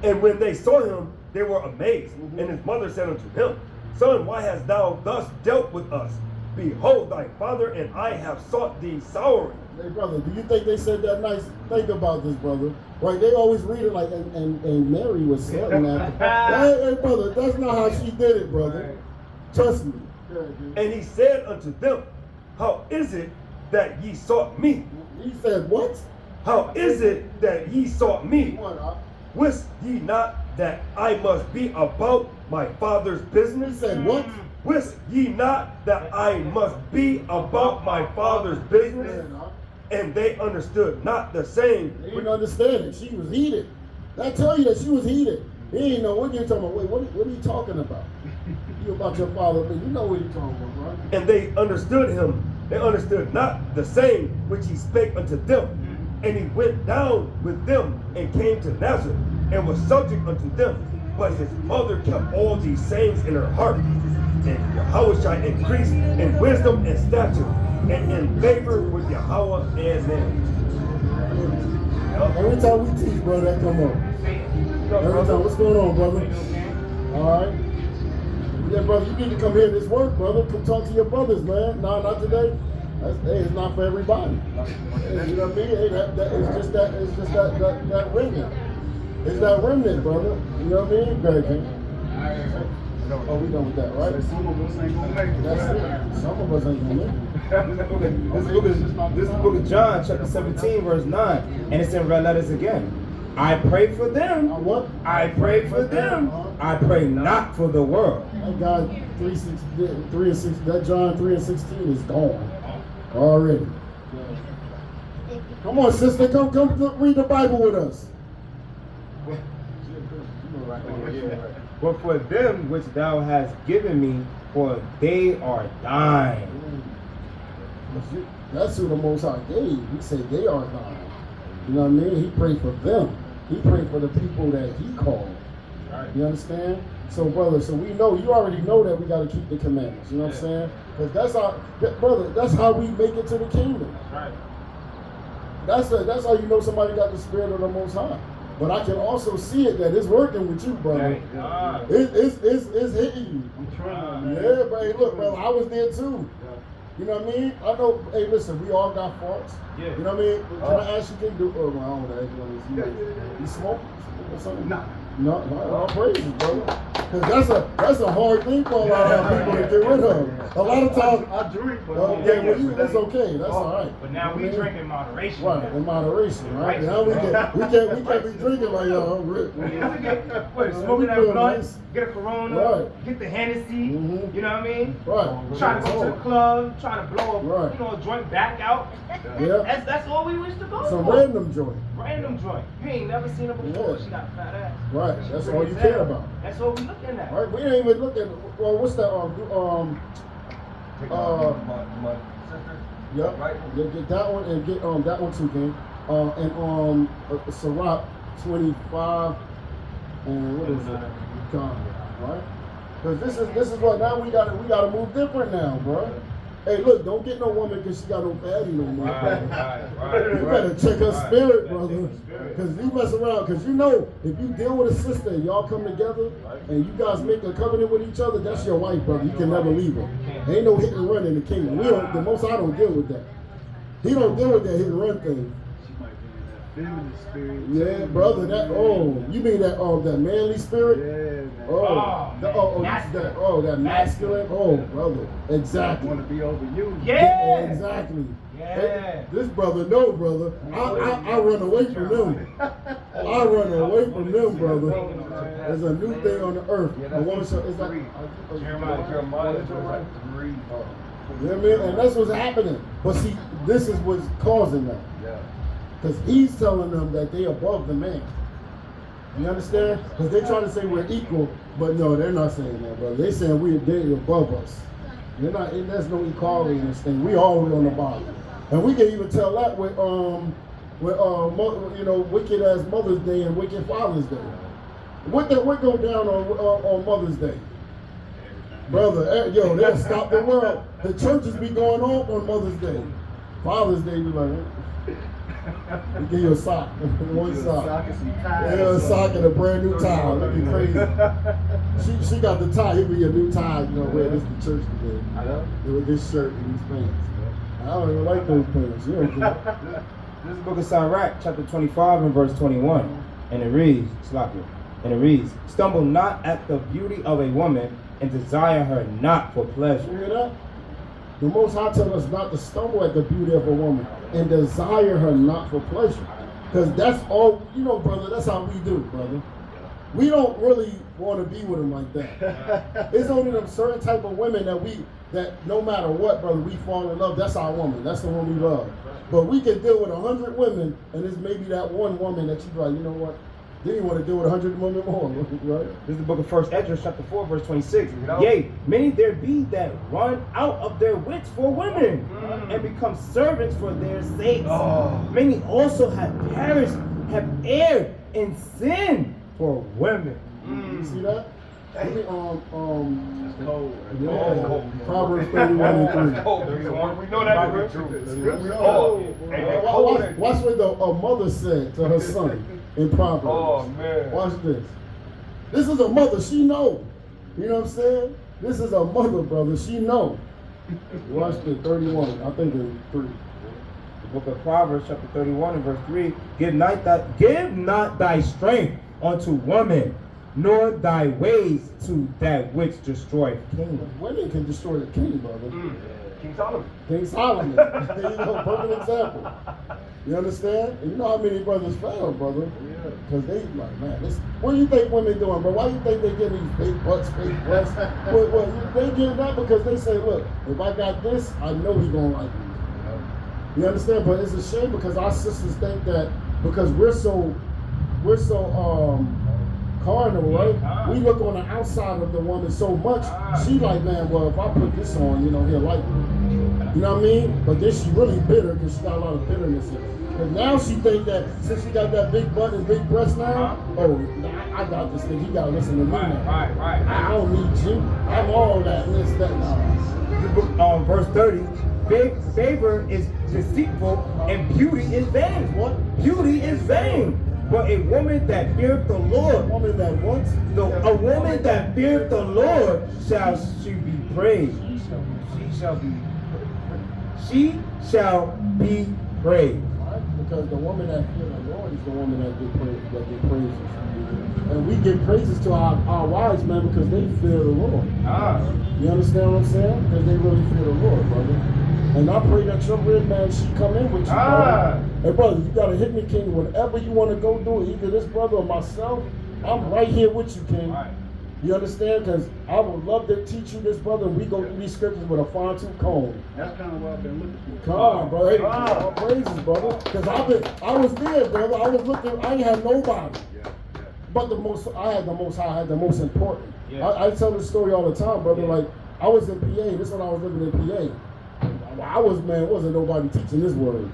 And when they saw him, they were amazed. And his mother said unto him, Son, why hast thou thus dealt with us? Behold, thy father and I have sought thee sorrowing. Hey brother, do you think they said that nice? Think about this, brother. Right? They always read it like, and Mary was slutting after. Hey, brother, that's not how she did it, brother. Trust me. And he said unto them, How is it that ye sought me? He said, what? How is it that ye sought me? What? Wist ye not that I must be about my father's He business? said, what? Wist ye not that I must be about my father's business? And they understood not the saying. They didn't understand it. She was heated. I tell you that she was heated. He didn't know what you're talking about. Wait, what are you talking about? You about your father, but you know what you're talking about, right? And they understood him. They understood not the saying which he spake unto them. And he went down with them and came to Nazareth and was subject unto them. But his mother kept all these sayings in her heart. And Yahushua increased in wisdom and stature and in favor with Yahweh and men. Every time we teach, brother, that come up. Every time, what's going on, brother? All right. Yeah, brother, you need to come here this work, brother. Come talk to your brothers, man. No, not today. Hey, it's not for everybody. Hey, you know what I mean? Hey, it's just that remnant. It's that remnant, brother. You know what I mean? Very good. Oh, we done with that, right? Some of us ain't gonna make it. That's it. Some of us ain't gonna make it. This is the book of John, chapter 17, verse 9. And it's in red letters again. I pray for them. What? I pray for them. I pray not for the world. That God 3 and 6, that John 3 and 16 is gone already. Come on, sister, come read the Bible with us. But for them which thou hast given me, for they are thine. That's who the Most High gave. He said they are thine. You know what I mean? He prayed for them. He prayed for the people that he called. You understand? So, brother, so we know, you already know that we got to keep the commandments. You know what I'm saying? Because that's how we make it to the kingdom. Right. That's how you know somebody got the spirit of the Most High. But I can also see it that it's working with you, brother. It's hitting you. I'm trying, man. Yeah, but hey, look, brother, I was there too. You know what I mean? I know, hey, listen, we all got faults. Yeah. You know what I mean? Can I ask you, can do, well, I don't want to ask you this. You smoke or something? Nah. No, all praises, brother. Because that's a hard thing for a lot of people to get rid of. A lot of times, I drink, but that's okay. That's all right. But now we drink in moderation. Right, in moderation, right? Now we can't be drinking like y'all. What, We smoking that feel blunt, nice. get a Corona, Right. get the Hennessy, Mhm. you know what I mean? Right. Try to go to the club, try to blow Right. a joint back out. Yeah. That's all we wish to go Some for. random joint. Random joint. You ain't never seen her before. Yeah. She got a fat ass. Right. That's Pretty all you as care hell. about. That's what we looking at. Right. We ain't even looking. Well, what's that? Yep. Right. Get that one and get that one too, King. And Sirach 25. and what is it? Con, right? Because this is what now we gotta move different now, bro. Hey, look, don't get no woman because she got no fatty no more. You better check her spirit, brother. Because you mess around. Because you know, if you deal with a sister and y'all come together and you guys make a covenant with each other, that's your wife, brother. You can never leave her. Ain't no hit and run in the kingdom. The most I don't deal with that. He don't deal with that hit and run thing. Feminine spirit. Yeah, brother. You mean that that manly spirit? Yeah, man. That masculine. Oh, brother. Exactly. Want to be over you. Yeah. Exactly. Yeah. Hey, this brother, no, brother. I run away from them. I run away from them, brother. There's a new thing on the earth. A woman shall, is that Jeremiah 3. You know what I mean? And that's what's happening. But see, this is what's causing that. Yeah. Because he's telling them that they above the man. You understand? Because they try to say we're equal, but no, they're not saying that, brother. They're saying they're above us. They're not. There's no equality in this thing. We all on the bottom, and we can even tell that with wicked as Mother's Day and wicked Father's Day. What go down on Mother's Day? Brother, they'll stop the world. The churches be going on Mother's Day. Father's Day, be like, we give you a sock, one sock. Yeah, a sock and a brand new tie. Looking crazy. She got the tie. It'll be a new tie. Wear this to church today. With this shirt and these pants. I don't even like those pants. You don't care. This is the book of Sirach, chapter 25 and verse 21. And it reads, stumble not at the beauty of a woman and desire her not for pleasure. You hear that? The Most High tells us not to stumble at the beauty of a woman and desire her not for pleasure. Because that's all, brother, that's how we do, brother. We don't really want to be with them like that. It's only them certain type of women that no matter what, brother, we fall in love. That's our woman. That's the one we love. But we can deal with 100 women, and it's maybe that one woman that you be like, you know what? Then you want to deal with 100 women more, right? This is the book of 1 Esdras, chapter 4, verse 26. Yea, many there be that run out of their wits for women and become servants for their sakes. Many also have perished, have erred in sin for women. You see that? Let me, That's cold. yeah, Proverbs 31 and 3. We know that to be true. Watch what a mother said to her son in Proverbs. Oh, man. Watch this. This is a mother. She know. You know what I'm saying? This is a mother, brother. She know. Watch the 31. I think it's 3. The book of Proverbs, chapter 31 and verse 3. Give not thy strength unto woman, nor thy ways to that which destroy kingdom. Women can destroy the king, brother. King Solomon. King Solomon. Perfect example. You understand? And you know how many brothers fail, brother? Because they like, man, what do you think women doing, bro? Why do you think they get these big butts, fake breasts? They get that because they say, look, if I got this, I know he gonna like me. You understand? But it's a shame because our sisters think that because we're so carnal, right? We look on the outside of the woman so much, she like, man, well, if I put this on, he'll like me. You know what I mean? But then she really bitter because she got a lot of bitterness in her. Because now she think that since she got that big butt and big breast now, I got this thing. You got to listen to me now. I don't need you. I'm all that and this, that, now. Verse 30. Favor is deceitful and beauty is vain. What? Beauty is vain. But a woman that feareth the Lord, A woman that what? a woman that feareth the Lord shall she be praised. She shall be praised. Because the woman that fears the Lord is the woman that get praises. And we give praises to our wives, man, because they fear the Lord. You understand what I'm saying? Because they really fear the Lord, brother. And I pray that your red man should come in with you, brother. Hey, brother, you got to hit me, King. Whatever you want to go do, either this brother or myself, I'm right here with you, King. You understand? Because I would love to teach you this, brother. We go through these scriptures with a fine-tooth comb. That's kind of what I've been looking for. Come on, bro. Hey, all praises, brother. Because I was there, brother. I was looking. I ain't had nobody. But I had the most important. I tell this story all the time, brother. Like, I was in PA. This is when I was living in PA. Wasn't nobody teaching this word.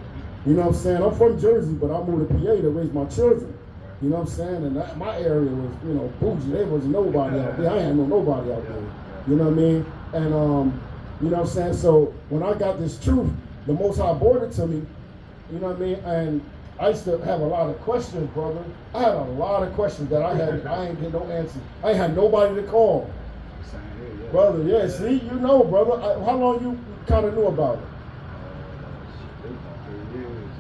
You know what I'm saying? I'm from Jersey, but I moved to PA to raise my children. You know what I'm saying? And my area was, you know, bougie. There was nobody out there. I ain't know nobody out there. You know what I mean? And you know what I'm saying? So when I got this truth, the Most High brought it to me. You know what I mean? And I used to have a lot of questions, brother. I had a lot of questions that I ain't get no answers. I ain't had nobody to call. Brother, yeah, see, you know, brother. How long you kind of knew about it?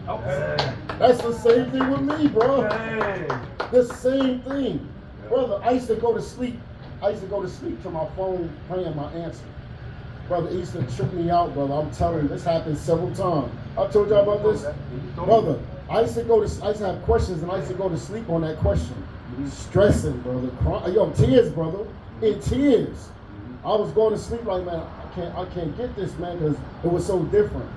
Okay. That's the same thing with me, bro. Dang. The same thing. Brother, I used to go to sleep. I used to go to sleep to my phone playing my answer. Brother, it used to trip me out, brother. I'm telling you, this happened several times. I told y'all about this. Brother, I used to have questions and I used to go to sleep on that question. Stressing, brother. Crying. Yo, tears, brother. In tears. I was going to sleep like, man, I can't get this, man, because it was so different.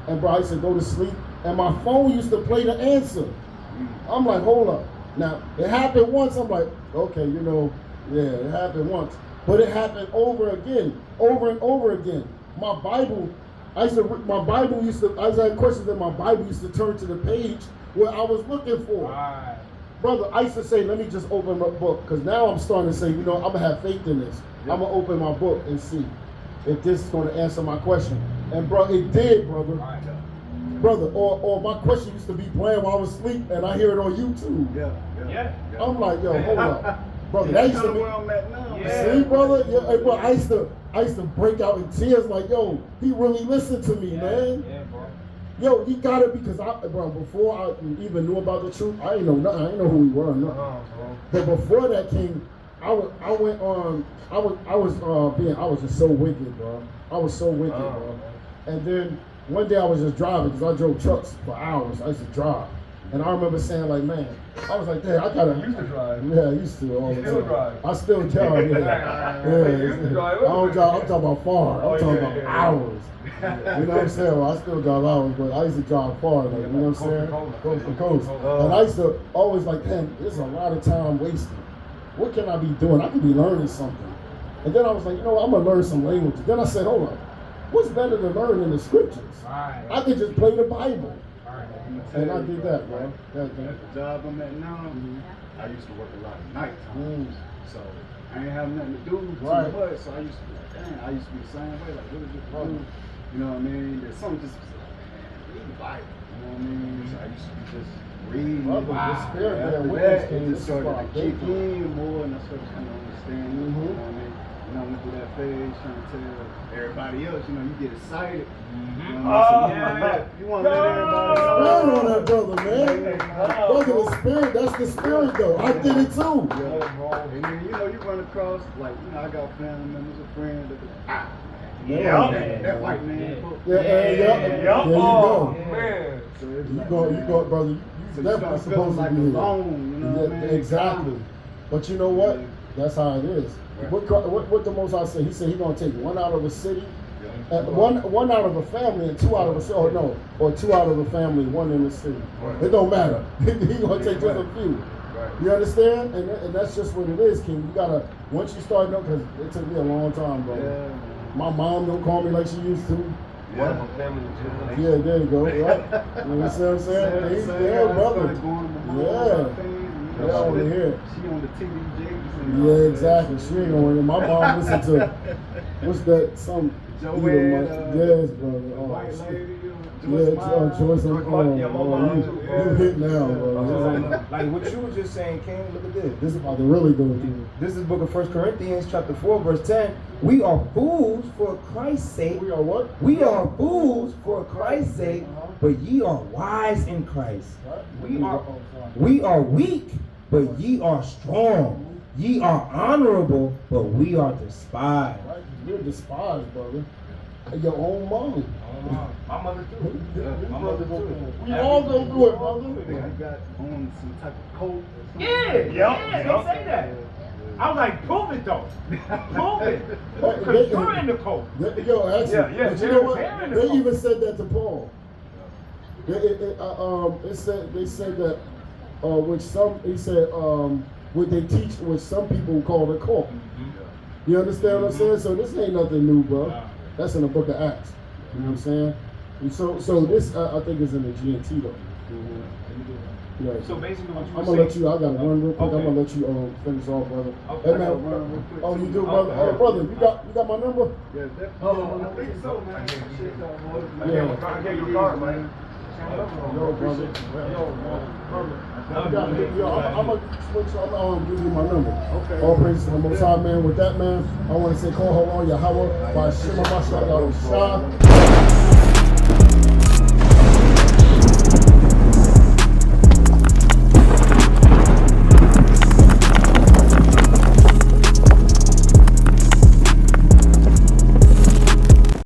And bro, I used to go to sleep and my phone used to play the answer. I'm like, hold up. Now, it happened once. I'm like, okay, you know, yeah, it happened once. But it happened over again, over and over again. My Bible, I used to have questions and my Bible used to turn to the page where I was looking for. Right. Brother, I used to say, let me just open my book, because now I'm starting to say, you know, I'm going to have faith in this. I'm going to open my book and see if this is going to answer my question. And bro, it did, brother. Right. Brother, or my question used to be playing while I was asleep, and I hear it on YouTube. Yeah. I'm like, yo, hold up. Brother, that used to be... where I'm at now. Yeah. See, brother? Yeah, hey, bro, I used to break out in tears like, yo, he really listened to me, man. Yeah, bro. Yo, he got it because before I even knew about the truth, I didn't know nothing. I didn't know who we were, nothing. Bro. But before that came, I was just so wicked, bro. I was so wicked, bro. And then one day I was just driving because I drove trucks for hours. I used to drive. And I remember saying like, man, I was like, damn, I gotta. You used to drive. Yeah, I used to all the Still time. drive. I still drive. Yeah. You used to drive. I don't drive. I'm talking about far. Oh, I'm talking yeah, about yeah. hours. You know what I'm saying? Well, I still drive hours, but I used to drive far. Like, you know what I'm saying? Coast to coast. And I used to always like, damn, there's a lot of time wasted. What can I be doing? I could be learning something. And then I was like, you know what? I'm gonna learn some language. Then I said, hold on. What's better than learning the scriptures? Right. I could just play the Bible. Right. And I did that, bro. At the job I'm at now, I used to work a lot of night time. So I ain't have nothing to do too Right. much. So I used to be like, dang, I used to be the same way. Like, what is it to do? You know what I mean? There's something just like, man, read the Bible. You know what I mean? So I used to be just reading. Brother, the spirit After man with that, us came it just started to kick in. in more, and I started to kind of understand. You know what I mean? And I went through that phase trying to tell everybody else, you know, you get excited. You know what I mean? So you want to let everybody know. Stand on that, brother, man. Brother, the spirit, that's the spirit, though. I did it too. And then, you know, you run across, like, you know, I got family members, a friend that that white man. Yeah. There you go. Man. So it's You like, go, brother. You So you definitely start feeling supposed to like be here. alone, you know what I mean? Exactly. But you know what? That's how it is. Right. What the Most High said? He said he's gonna take one out of a city, one out of a family, and two out of a city. Oh no, or two out of a family, one in the city. Right. It don't matter. He's gonna take just a few. Right. You understand? And that's just what it is, King. You gotta once you start knowing, because it took me a long time, bro. Yeah. My mom don't call me like she used to. Yeah. Yeah, there you go. Right? You know what I'm saying? Yeah, brother. Yeah, I want to hear it. She on the TVJ. Yeah, exactly. She ain't gonna. My mom listened to what's that? Some Joanne, yes, brother. White lady. Joyce and you hit now, bro. Like what you were just saying, King, look at this. This is about to really go through. This is book of 1 Corinthians chapter 4, verse 10. We are fools for Christ's sake. We are what? We are fools for Christ's sake, but ye are wise in Christ. We are weak, but ye are strong. Ye are honorable, but we are despised. Right? You're despised, brother. Your own mommy. My mother too. My mother too. We all go through it, brother. I got on some type of coat. Yeah, they say that. I was like, prove it though. Prove it. Because you're in the coat. Yo, actually, Yeah, but you know what? they're in the They coat. even said that to Paul. They said that which some he said what they teach, which some people call the cult. You understand what I'm saying? So this ain't nothing new, bro. That's in the book of Acts. You know what I'm saying? And so this I think is in the GNT though. Yeah. So basically, what you I'm were gonna let saying. you. I got one real quick. Okay. I'm gonna let you finish off, brother. Okay. Hey I man. got one real quick. Oh, you do, Oh, brother. okay. Oh, brother, you got my number? Yeah, definitely. Oh, I think so, man. I hear you. Shit, boy. Yeah. I gave you a card, man. Yo, brother. Yo, I'm gonna switch. I'm gonna give you my number. Okay. All praise to the Most High, man. With that, man, I want to say, call Yahweh by Shema Mashiach Yahushua.